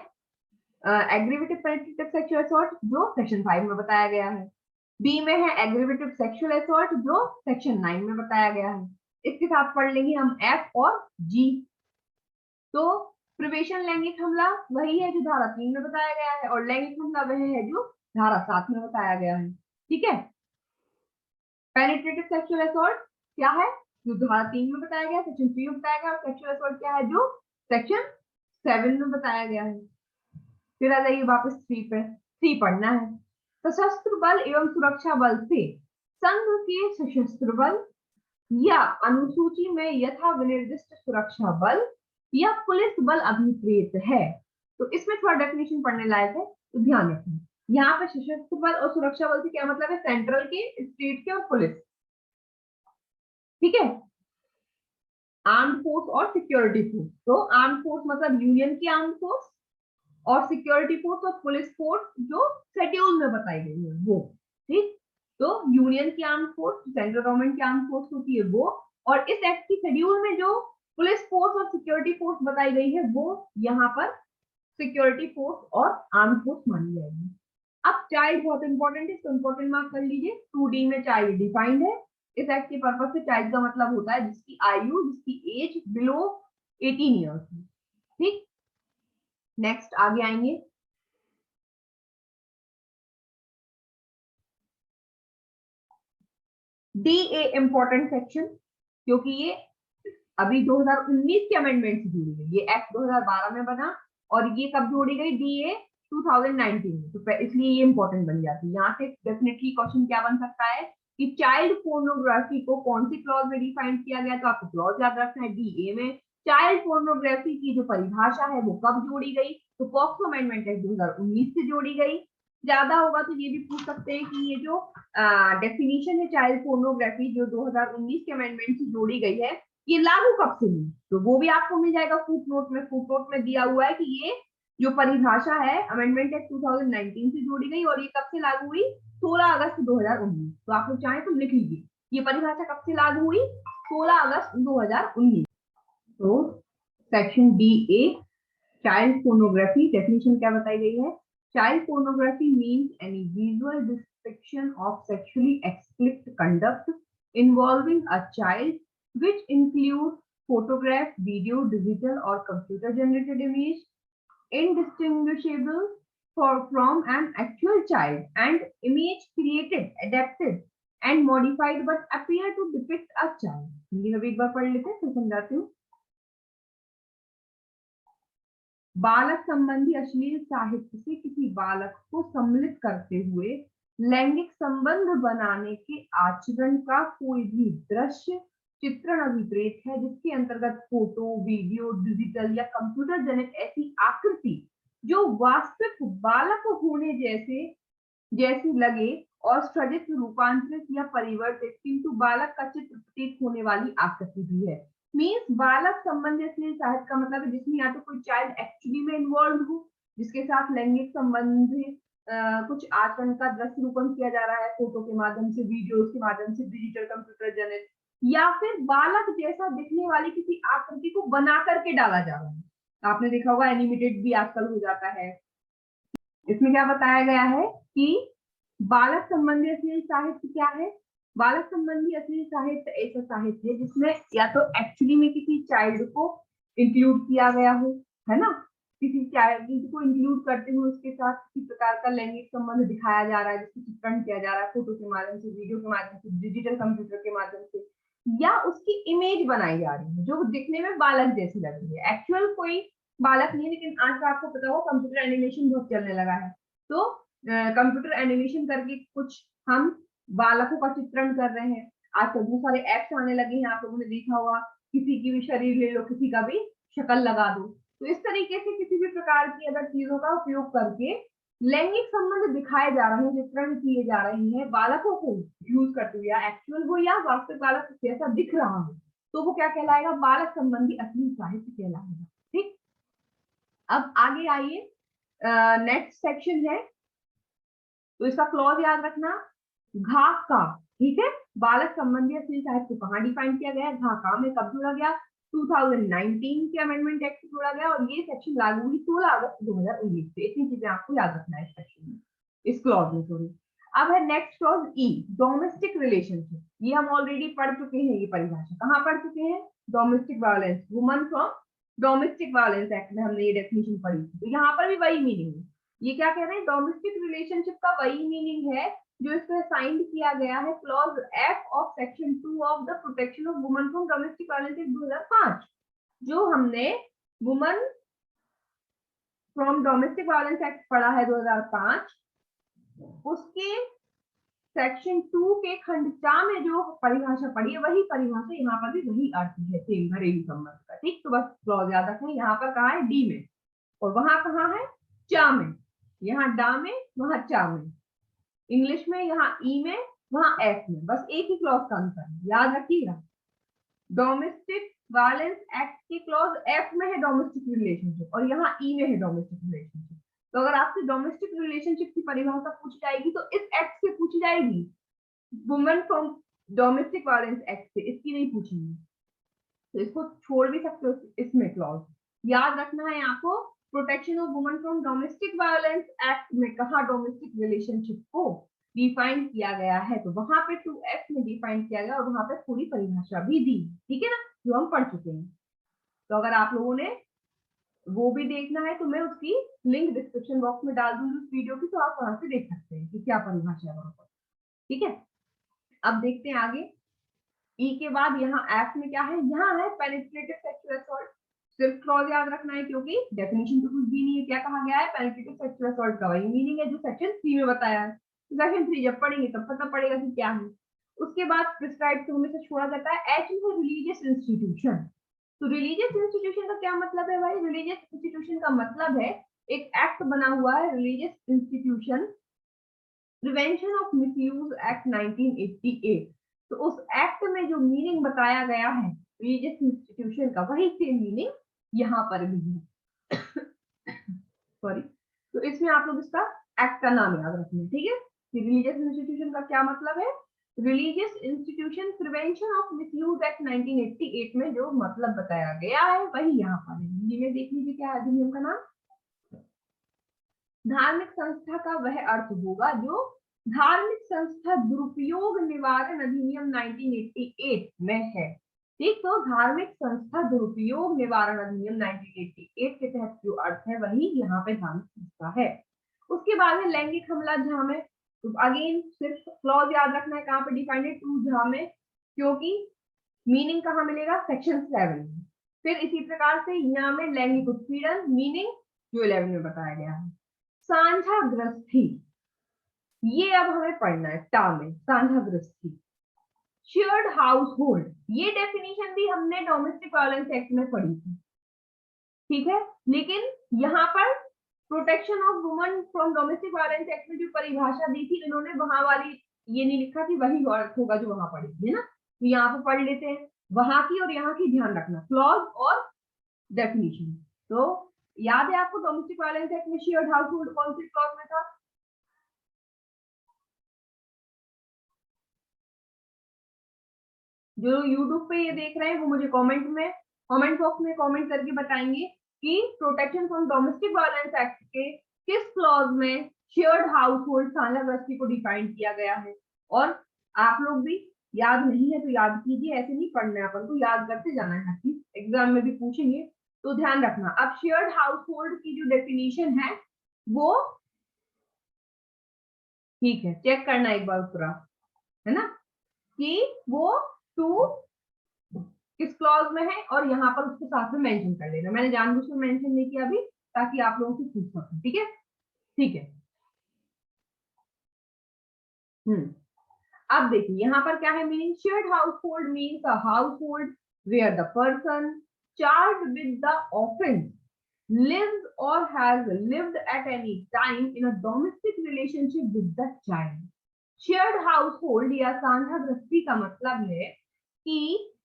एग्रीवेटिव पेनिट्रेटिव सेक्सुअल असॉल्ट जो सेक्शन 5 में बताया गया है। बी में है एग्रीवेटिव सेक्सुअल असॉल्ट जो सेक्शन 9 में बताया गया है। इसके साथ पढ़ लेंगे हम एफ और जी। तो प्रवेशन लैंगिक हमला वही है जो धारा 3 में बताया गया है, और लैंगिक हमला वही है जो धारा 7 में बताया गया है। ठीक है, पेनिट्रेटिव सेक्सुअल असॉल्ट क्या है, जो धारा 3 में बताया गया, सेक्शन 3 में बताया गया, और सेक्सुअल असॉल्ट क्या है जो सेक्शन 7 में बताया गया है। फिर आ जाइए वापस 3 पे, 3 पढ़ना है। सशस्त्र बल एवं सुरक्षा बल से संघ के सशस्त्र बल या अनुसूची में यथा विनिर्दिष्ट सुरक्षा बल या पुलिस बल अभिप्रेत है। तो इसमें थोड़ा डेफिनेशन पढ़ने लायक है, तो ध्यान रखें। यहाँ पे सशस्त्र बल और सुरक्षा बल से क्या मतलब है, सेंट्रल के, स्टेट के और पुलिस। ठीक है, आर्म्ड फोर्स और सिक्योरिटी फोर्स। तो आर्म्ड फोर्स मतलब यूनियन की आर्म्ड फोर्स, और सिक्योरिटी फोर्स और पुलिस फोर्स जो शेड्यूल में बताई गई है वो। ठीक, तो यूनियन की आर्म फोर्स, सेंट्रल गवर्नमेंट की आर्म फोर्स होती है वो, और इस एक्ट की शेड्यूल में जो पुलिस फोर्स और सिक्योरिटी फोर्स बताई गई है वो यहाँ पर सिक्योरिटी फोर्स और आर्म फोर्स मानी जाएगी। अब चाइल्ड बहुत इंपॉर्टेंट है, तो इंपॉर्टेंट मार्क कर लीजिए। 2D में चाइल्ड डिफाइंड है। इस एक्ट के पर्पज से चाइल्ड का मतलब होता है जिसकी आयु, जिसकी एज बिलो 18 ईयर्स। ठीक, नेक्स्ट आगे आएंगे। डी ए इम्पोर्टेंट सेक्शन, क्योंकि ये अभी 2019 के अमेंडमेंट से जुड़ी गई, ये एक्ट 2012 में बना और ये कब जोड़ी गई, डी ए 2019 में, तो इसलिए ये इंपॉर्टेंट बन जाती है। यहाँ से डेफिनेटली क्वेश्चन क्या बन सकता है कि चाइल्ड पोर्नोग्राफी को कौन सी क्लॉज में डिफाइन किया गया, तो आपको क्लॉज याद रखना है डी ए में। चाइल्ड पोर्नोग्राफी की जो परिभाषा है वो कब जोड़ी गई, तो पॉक्सो अमेंडमेंट एक्ट 2019 से जोड़ी गई। ज्यादा होगा तो ये भी पूछ सकते हैं कि ये जो डेफिनेशन है चाइल्ड पोर्नोग्राफी जो 2019 के अमेंडमेंट से जोड़ी गई है, ये लागू कब से हुई, तो वो भी आपको मिल जाएगा फुट नोट में। फुट नोट में दिया हुआ है कि ये जो परिभाषा है अमेंडमेंट एक्ट 2019 से जोड़ी गई और ये कब से लागू हुई, 16 अगस्त 2019। तो आप लोग चाहें तो लिख लीजिए ये परिभाषा कब से लागू हुई, 16 अगस्त 2019। तो section D a child pornography, definition क्या बताई गई है, child pornography means any visual depiction of sexually explicit conduct involving a child which include photograph, video, digital or computer generated image indistinguishable from an actual child and image created, adapted and modified but appear to depict a child। Hindi में एक बार पढ़ लेते हैं फिर समझाती हूँ। बालक संबंधी अश्लील साहित्य से किसी बालक को सम्मिलित करते हुए लैंगिक संबंध बनाने के आचरण का कोई भी दृश्य चित्रण अभिप्रेत है जिसके अंतर्गत फोटो, वीडियो, डिजिटल या कंप्यूटर जनित ऐसी आकृति जो वास्तविक बालक होने जैसी लगे और सृजित, रूपांतरित या परिवर्तित किंतु बालक का चित्र प्रतीत होने वाली आकृति भी है। मीन्स बालक संबंधी अश्लील साहित्य का मतलब है जिसमें या तो कोई चाइल्ड एक्चुअली में इन्वॉल्व हो, जिसके साथ लैंगिक संबंधी कुछ आचरण का दृश्य रूपन किया जा रहा है फोटो के माध्यम से, वीडियो के माध्यम से, डिजिटल कंप्यूटर जनित, या फिर बालक जैसा दिखने वाली किसी आकृति को बना करके डाला जा रहा है। आपने देखा होगा एनिमेटेड भी आजकल हो जाता है। इसमें क्या बताया गया है कि बालक संबंधी अश्लील साहित्य क्या है, बालक संबंधी अश्लील साहित्य ऐसा साहित्य है जिसमें या तो एक्चुअली में किसी चाइल्ड को इंक्लूड किया गया हो, है ना, किसी चाइल्ड को इंक्लूड करते हुए उसके साथ किसी प्रकार का लैंगिक संबंध दिखाया जा रहा है, जिसको चित्रण किया जा रहा है फोटो के माध्यम से, वीडियो के माध्यम से, डिजिटल कंप्यूटर के माध्यम से, या उसकी इमेज बनाई जा रही है जो दिखने में बालक जैसी लग रही है। एक्चुअल कोई बालक नहीं, लेकिन आज का आपको पता हो कंप्यूटर एनिमेशन बहुत चलने लगा है, तो कंप्यूटर एनिमेशन करके कुछ हम बालकों का चित्रण कर रहे हैं। आजकल बहुत सारे एप्स आने लगे हैं, आप लोगों ने देखा होगा, किसी की भी शरीर ले लो, किसी का भी शक्ल लगा दो। तो इस तरीके से किसी भी प्रकार की अगर चीजों का उपयोग करके लैंगिक संबंध दिखाए जा रहे हैं, चित्रण किए जा रहे हैं बालकों को यूज करते हुए, या एक्चुअल हो या वास्तविक बालक जैसा दिख रहा हो, तो वो क्या कहलाएगा, बालक संबंधी अश्लील साहित्य कहलाएगा। ठीक, अब आगे आइए, नेक्स्ट सेक्शन है, तो इसका क्लॉज याद रखना, घा का, ठीक है, बालक संबंधी अश्लील साहित्य को कहाँ डिफाइन किया गया है, घा का में कब जोड़ा गया, 2019 के अमेंडमेंट एक्ट जोड़ा गया और ये सेक्शन लागू हुई 16 अगस्त 2019 से। इतनी चीजें आपको याद रखना है इस सेक्शन में, इस क्लॉज में। सॉरी, अब है नेक्स्ट क्लॉज ई, डोमेस्टिक रिलेशनशिप। ये हम ऑलरेडी पढ़ चुके हैं, ये परिभाषा कहाँ पढ़ चुके हैं, domestic violence, woman from domestic violence act में हमने ये डेफिनेशन पढ़ी थी। तो यहाँ पर भी वही मीनिंग है, ये क्या कह रहे हैं, डोमेस्टिक रिलेशनशिप का वही मीनिंग है जो इसमें साइन किया गया है clause F of section 2 of the protection of woman from domestic violence act 2005, जो हमने woman from domestic violence act पढ़ा है 2005, उसके सेक्शन 2 के खंड 4 में जो परिभाषा पढ़ी है वही परिभाषा यहाँ पर भी वही आती है, सेम घरेलू संबंध का। ठीक, तो बस क्लॉज याद रखें, यहाँ पर कहा है डी में और वहां कहाँ है चा में, यहाँ डा में वहां चा में, इंग्लिश में यहाँ ई में वहां एफ में, बस एक ही क्लॉज का अंतर है, याद रखिएगा। डोमेस्टिक वायलेंस एक्ट की क्लॉज एफ में है डोमेस्टिक रिलेशनशिप और यहाँ ई में है डोमेस्टिक रिलेशनशिप। तो अगर आपसे डोमेस्टिक रिलेशनशिप की परिभाषा पूछी जाएगी तो इस एक्ट से पूछी जाएगी, women from domestic violence act से, इसकी नहीं पूछेंगी, तो इसको छोड़ भी सकते हो इसमें क्लॉज। याद रखना है आपको, protection of women from domestic violence act में कहा डोमेस्टिक रिलेशनशिप को डिफाइन किया गया है, तो वहां पे 2F में डिफाइन किया गया और वहां पे पूरी परिभाषा भी दी, ठीक है ना, जो हम पढ़ चुके हैं। तो अगर आप लोगों ने वो भी देखना है तो मैं उसकी लिंक डिस्क्रिप्शन बॉक्स में डाल दूंगी उस वीडियो की, तो आप वहां से देख सकते हैं कि क्या परिभाषा है वहां पर, ठीक है। अब देखते हैं आगे। ई के बाद यहाँ एफ में क्या है, यहाँ है पेनिट्रेटिव सेक्सुअल असॉल्ट। सिर्फ क्लॉज याद रखना है क्योंकि डेफिनेशन तो कुछ भी नहीं है। क्या कहा गया है, पेनिट्रेटिव सेक्सुअल असॉल्ट का वही मीनिंग है जो सेक्शन 3 में बताया है। सेक्शन 3 जब पढ़ेंगे तब पता पड़ेगा कि क्या है। उसके बाद प्रिस्क्राइब टू में से छोड़ा जाता है एच इज रिलीजियस इंस्टीट्यूशन। तो रिलीजियस इंस्टीट्यूशन का क्या मतलब है भाई, रिलीजियस इंस्टीट्यूशन का मतलब है एक एक्ट बना हुआ है religious institution, prevention of misuse act 1988। तो उस एक्ट में जो मीनिंग बताया गया है रिलीजियस इंस्टीट्यूशन का, वही सेम मीनिंग यहाँ पर भी है। सॉरी, तो इसमें आप लोग इसका एक्ट का नाम याद रखना, ठीक है। कि रिलीजियस इंस्टीट्यूशन का क्या मतलब है, religious institution prevention of misuse act 1988 में जो मतलब बताया गया है वही यहाँ पर है। हिंदी में देख लीजिए क्या है अधिनियम का नाम। धार्मिक संस्था का वह अर्थ होगा जो धार्मिक संस्था दुरुपयोग निवारण अधिनियम 1988 में है। ठीक, तो धार्मिक संस्था दुरुपयोग निवारण अधिनियम 1988 के तहत जो अर्थ है वही यहाँ पे धार्मिक संस्था है। उसके बाद है लैंगिक हमला जहां में, तो अगेन सिर्फ क्लॉज याद रखना है कहाँ पे डिफाइंड है, टू जहां में, क्योंकि मीनिंग कहाँ मिलेगा, सेक्शन 7 में। फिर इसी प्रकार से यहाँ में लैंगिक उत्पीड़न मीनिंग जो 11 में बताया गया है। सांझा गृहस्थी, ये अब हमें पढ़ना है टा में, सांझा गृहस्थी। शेयर्ड हाउस होल्ड, ये डेफिनेशन भी हमने डोमेस्टिक वायलेंस एक्ट में पढ़ी थी, ठीक है। लेकिन यहाँ पर protection of woman from domestic violence act में जो परिभाषा दी थी इन्होंने वहां वाली ये नहीं लिखा कि वही अर्थ होगा जो वहां पढ़ी थी, है ना। तो यहाँ पर पढ़ लेते हैं, वहां की और यहाँ की ध्यान रखना, क्लॉज और डेफिनेशन। तो याद है आपको डोमेस्टिक वायलेंस एक्ट में शेयर्ड हाउस होल्ड कौन सी क्लॉज में था, जो यूट्यूब पे ये देख रहे हैं वो मुझे कमेंट बॉक्स में कमेंट करके बताएंगे कि protection from domestic violence act के किस क्लॉज में शेयर्ड हाउस होल्ड साझा गृहस्थी को डिफाइन किया गया है। और आप लोग भी याद नहीं है तो याद कीजिए, ऐसे नहीं पढ़ना है अपन को, याद करते जाना है, हर चीज एग्जाम में भी पूछेंगे तो ध्यान रखना। अब शेयर्ड हाउस होल्ड की जो डेफिनेशन है वो ठीक है, चेक करना एक बार पूरा, है ना, कि वो टू किस क्लॉज में है और यहाँ पर उसके साथ में मेंशन कर लेना। मैंने जानबूझ के मेंशन नहीं किया अभी ताकि आप लोगों से पूछ सकूं, ठीक है, ठीक है। अब देखिए यहाँ पर क्या है meaning, shared household means a household where the person charged with the offence lives or has lived at any time in a domestic relationship with the child. Shared household या साझा गृहस्थी का मतलब है कि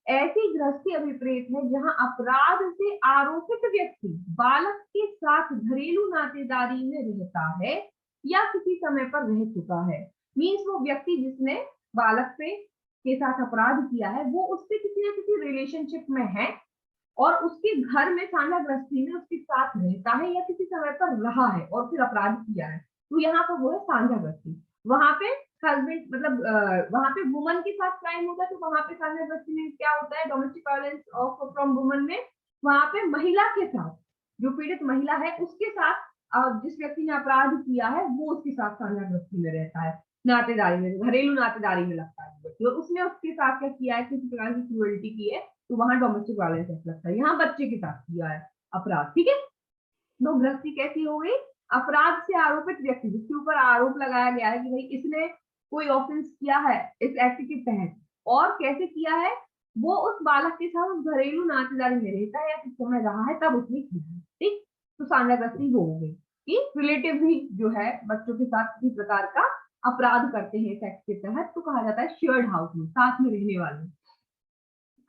ऐसी गृहस्थी अभिप्रेत है जहां अपराध से आरोपित व्यक्ति बालक के साथ घरेलू नातेदारी में रहता है या किसी समय पर रह चुका है। मीन्स वो व्यक्ति जिसने बालक पे के साथ अपराध किया है वो उससे किसी न किसी रिलेशनशिप में है और उसके घर में साझा गृहस्थी में उसके साथ रहता है या किसी समय पर रहा है और फिर अपराध किया है, तो यहाँ पर वो है साझा गृहस्थी। वहां पे हस्बैंड मतलब वहां पे वुमन के साथ क्राइम होता है, तो वहां पे साझा गृहस्थी में क्या होता है, domestic violence of from woman में वहां पे महिला के साथ, जो पीड़ित महिला है उसके साथ जिस व्यक्ति ने अपराध किया है वो उसके साथ साझा गृहस्थी में रहता है, नातेदारी में, घरेलू नातेदारी में लगता है और उसने उसके साथ क्या किया है, किसी प्रकार की क्रूएल्टी की है, तो वहां डोमेस्टिक वायलेंस एक्ट लगता है। यहाँ बच्चे के साथ किया है अपराध, ठीक है। तो गृहस्थी कैसी हो गई, अपराध से आरोपित व्यक्ति जिसके ऊपर आरोप लगाया गया है कि भाई इसने कोई ऑफेंस किया है इस एक्ट के तहत और कैसे किया है, वो उस बालक के साथ उस घरेलू नातेदारी में रहता है या किस समय रहा है तब उसने किया है, ठीक। तो साझा गृहस्थी वो हो गई कि रिलेटिव भी जो है बच्चों के साथ किसी प्रकार का अपराध करते हैं इस एक्ट के तहत, तो कहा जाता है शेयर्ड हाउस में, साथ में रहने वाले।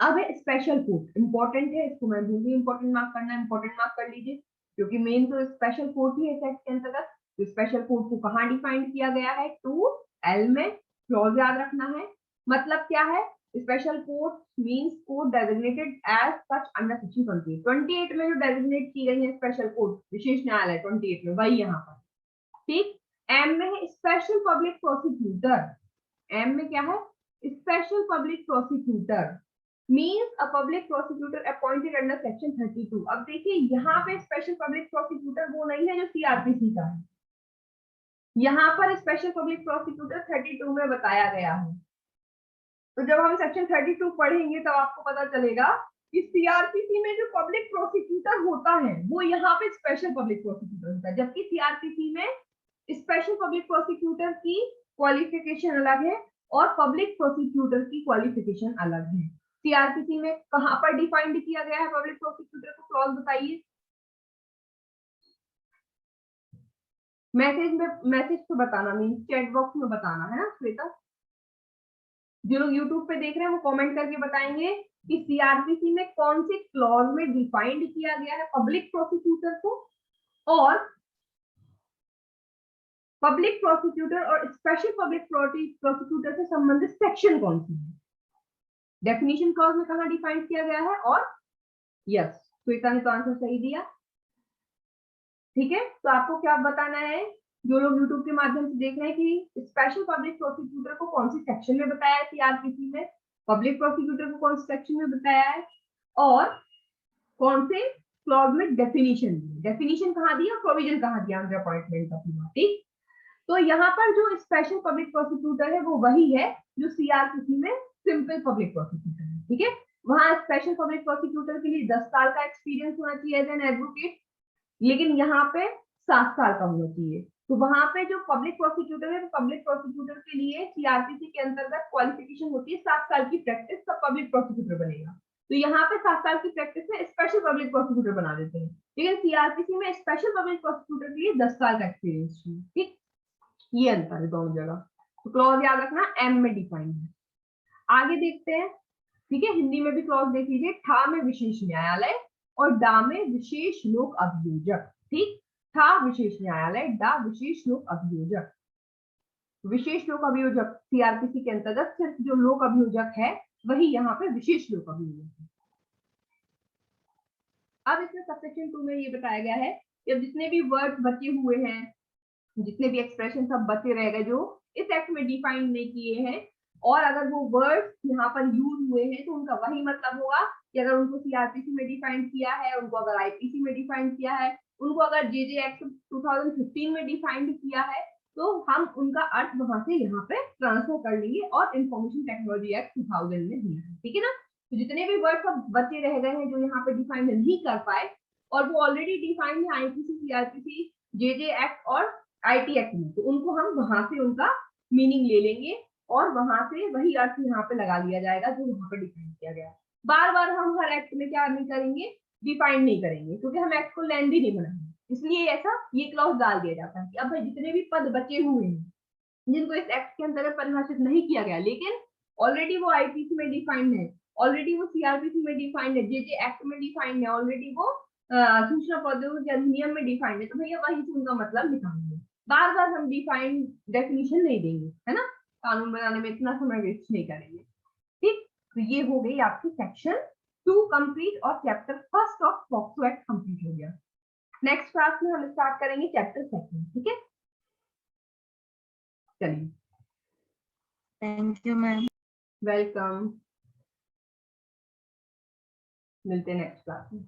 अब है स्पेशल कोर्ट, इंपॉर्टेंट है, इसको मैं भूल गई इंपॉर्टेंट मार्क करना, इंपॉर्टेंट मार्क कर लीजिए क्योंकि मेन तो स्पेशल कोर्ट ही है सेक्ट के अंतर्गत। तो स्पेशल कोर्ट को कहाँ डिफाइन किया गया है, 2L में, क्लॉज याद रखना है। मतलब क्या है, special court means court designated as such under section 28 में जो डेजिग्नेट की गई है स्पेशल कोर्ट विशेष न्यायालय 28 में, वही यहाँ पर, ठीक। एम में है स्पेशल पब्लिक प्रोसिक्यूटर, एम में क्या है, special public prosecutor means a public prosecutor appointed under section 32। अब देखिए यहाँ पे स्पेशल पब्लिक प्रोसिक्यूटर वो नहीं है जो सीआरपीसी का है, यहाँ पर स्पेशल पब्लिक प्रोसिक्यूटर 32 में बताया गया है। तो जब हम सेक्शन 32 पढ़ेंगे तब आपको पता चलेगा कि सीआरपीसी में जो पब्लिक प्रोसिक्यूटर होता है वो यहाँ पे स्पेशल पब्लिक प्रोसिक्यूटर होता है, जबकि सीआरपीसी में स्पेशल पब्लिक प्रोसिक्यूटर की क्वालिफिकेशन अलग है और पब्लिक प्रोसिक्यूटर की क्वालिफिकेशन अलग है। सीआरपीसी में कहां पर डिफाइंड किया गया है पब्लिक प्रोसिक्यूटर को, क्लॉज बताइए। मैसेज तो बताना, मीन चैट बॉक्स में बताना है ना श्वेता। जो लोग यूट्यूब पे देख रहे हैं वो कमेंट करके बताएंगे कि सीआरपीसी में कौन से क्लॉज में डिफाइंड किया गया है पब्लिक प्रोसिक्यूटर को, और पब्लिक प्रोसिक्यूटर और स्पेशल पब्लिक प्रोसिक्यूटर से संबंधित सेक्शन कौन सी है। डेफिनेशन क्लॉज में कहां डिफाइन किया गया है, और यस श्वेता ने तो आंसर सही दिया। ठीक है, तो आपको क्या बताना है, जो लोग यूट्यूब के माध्यम से देख रहे हैं कि स्पेशल पब्लिक प्रोसिक्यूटर को कौन सी सेक्शन में बताया है सीआरपीसी में, पब्लिक प्रोसिक्यूटर को कौन सी सेक्शन में बताया है, और कौन से क्लॉज में डेफिनेशन दी, डेफिनेशन कहाँ दी और प्रोविजन कहाँ दिया अंडर अपॉइंटमेंट ऑफ। ठीक, तो यहाँ पर जो स्पेशल पब्लिक प्रोसिक्यूटर है वो वही है जो सीआरपीसी में सिंपल पब्लिक प्रोसिक्यूटर है। ठीक है, वहां स्पेशल पब्लिक प्रोसिक्यूटर के लिए 10 साल का एक्सपीरियंस होना चाहिए एज एन एडवोकेट, लेकिन यहाँ पे 7 साल का होना चाहिए। तो वहां पे जो पब्लिक प्रोसिक्यूटर है, पब्लिक प्रोसिक्यूटर के लिए सीआरपीसी के अंतर्गत क्वालिफिकेशन होती है 7 साल की प्रैक्टिस, तब पब्लिक प्रोसिक्यूटर बनेगा। तो यहाँ पे 7 साल की प्रैक्टिस में स्पेशल पब्लिक प्रोसिक्यूटर बना देते हैं, लेकिन सीआरपीसी में स्पेशल पब्लिक प्रोसिक्यूटर के लिए 10 साल का एक्सपीरियंस चाहिए। ठीक, ये अंतर है दोनों जगह। तो क्लॉज याद रखना एम में डिफाइन है। आगे देखते हैं। ठीक है, हिंदी में भी क्लॉज देख लीजिए। ठा में विशेष न्यायालय और डा में विशेष लोक अभियोजक। ठीक, ठा विशेष न्यायालय, डा विशेष लोक अभियोजक। विशेष लोक अभियोजक सीआरपीसी के अंतर्गत सिर्फ जो लोक अभियोजक है वही यहाँ पे विशेष लोक अभियोजक है। अब इसमें सबसेक्शन 2 में ये बताया गया है कि अब जितने भी वर्ड्स बचे हुए हैं, जितने भी एक्सप्रेशन सब बचे रह गए जो इस एक्ट में डिफाइन नहीं किए हैं, और अगर वो वर्ड्स यहाँ पर यूज हुए हैं तो उनका वही मतलब होगा कि अगर उनको सीआरपीसी में डिफाइन किया है, उनको अगर आईपीसी में डिफाइन किया है, उनको अगर जेजे एक्ट 2015 में डिफाइंड किया है, तो हम उनका अर्थ वहां से यहाँ पे ट्रांसफर कर लेंगे और इंफॉर्मेशन टेक्नोलॉजी एक्ट 2000 में दिया है। ठीक है ना, तो जितने भी वर्ड सब बचे रह गए हैं जो यहाँ पे डिफाइन नहीं कर पाए और वो ऑलरेडी डिफाइंड है आईपीसी, सीआरपीसी, जेजे एक्ट और आईटी एक्ट में, तो उनको हम वहां से उनका मीनिंग ले लेंगे और वहां से वही अर्थ यहाँ पे लगा लिया जाएगा जो वहां पर डिफाइन किया गया। बार बार हम हर एक्ट में क्या नहीं करेंगे, डिफाइन नहीं करेंगे, क्योंकि हम एक्ट को लेंदी नहीं बनाएंगे, इसलिए ऐसा ये क्लॉज डाल दिया जाता है कि अब भाई जितने भी पद बचे हुए हैं जिनको इस एक्ट के अंतर्गत परिभाषित नहीं किया गया, लेकिन ऑलरेडी वो आईपीसी में डिफाइंड है, ऑलरेडी वो सीआरपीसी में डिफाइंड है, जेजे एक्ट में डिफाइंड है, ऑलरेडी वो सूचना प्रौद्योगिकी अधिनियम में डिफाइंड है, तो भैया वही से उनका मतलब निकालेंगे। बार बार हम डिफाइंड डेफिनेशन नहीं देंगे, है ना, कानून बनाने में इतना समय वेस्ट नहीं करेंगे। ठीक, तो ये हो गई आपकी सेक्शन 2 कंप्लीट और chapter 1 of POCSO act complete हो गया। नेक्स्ट क्लास में हम स्टार्ट करेंगे चैप्टर 2। ठीक है, चलिए, थैंक यू मैम। वेलकम, मिलते हैं नेक्स्ट क्लास में।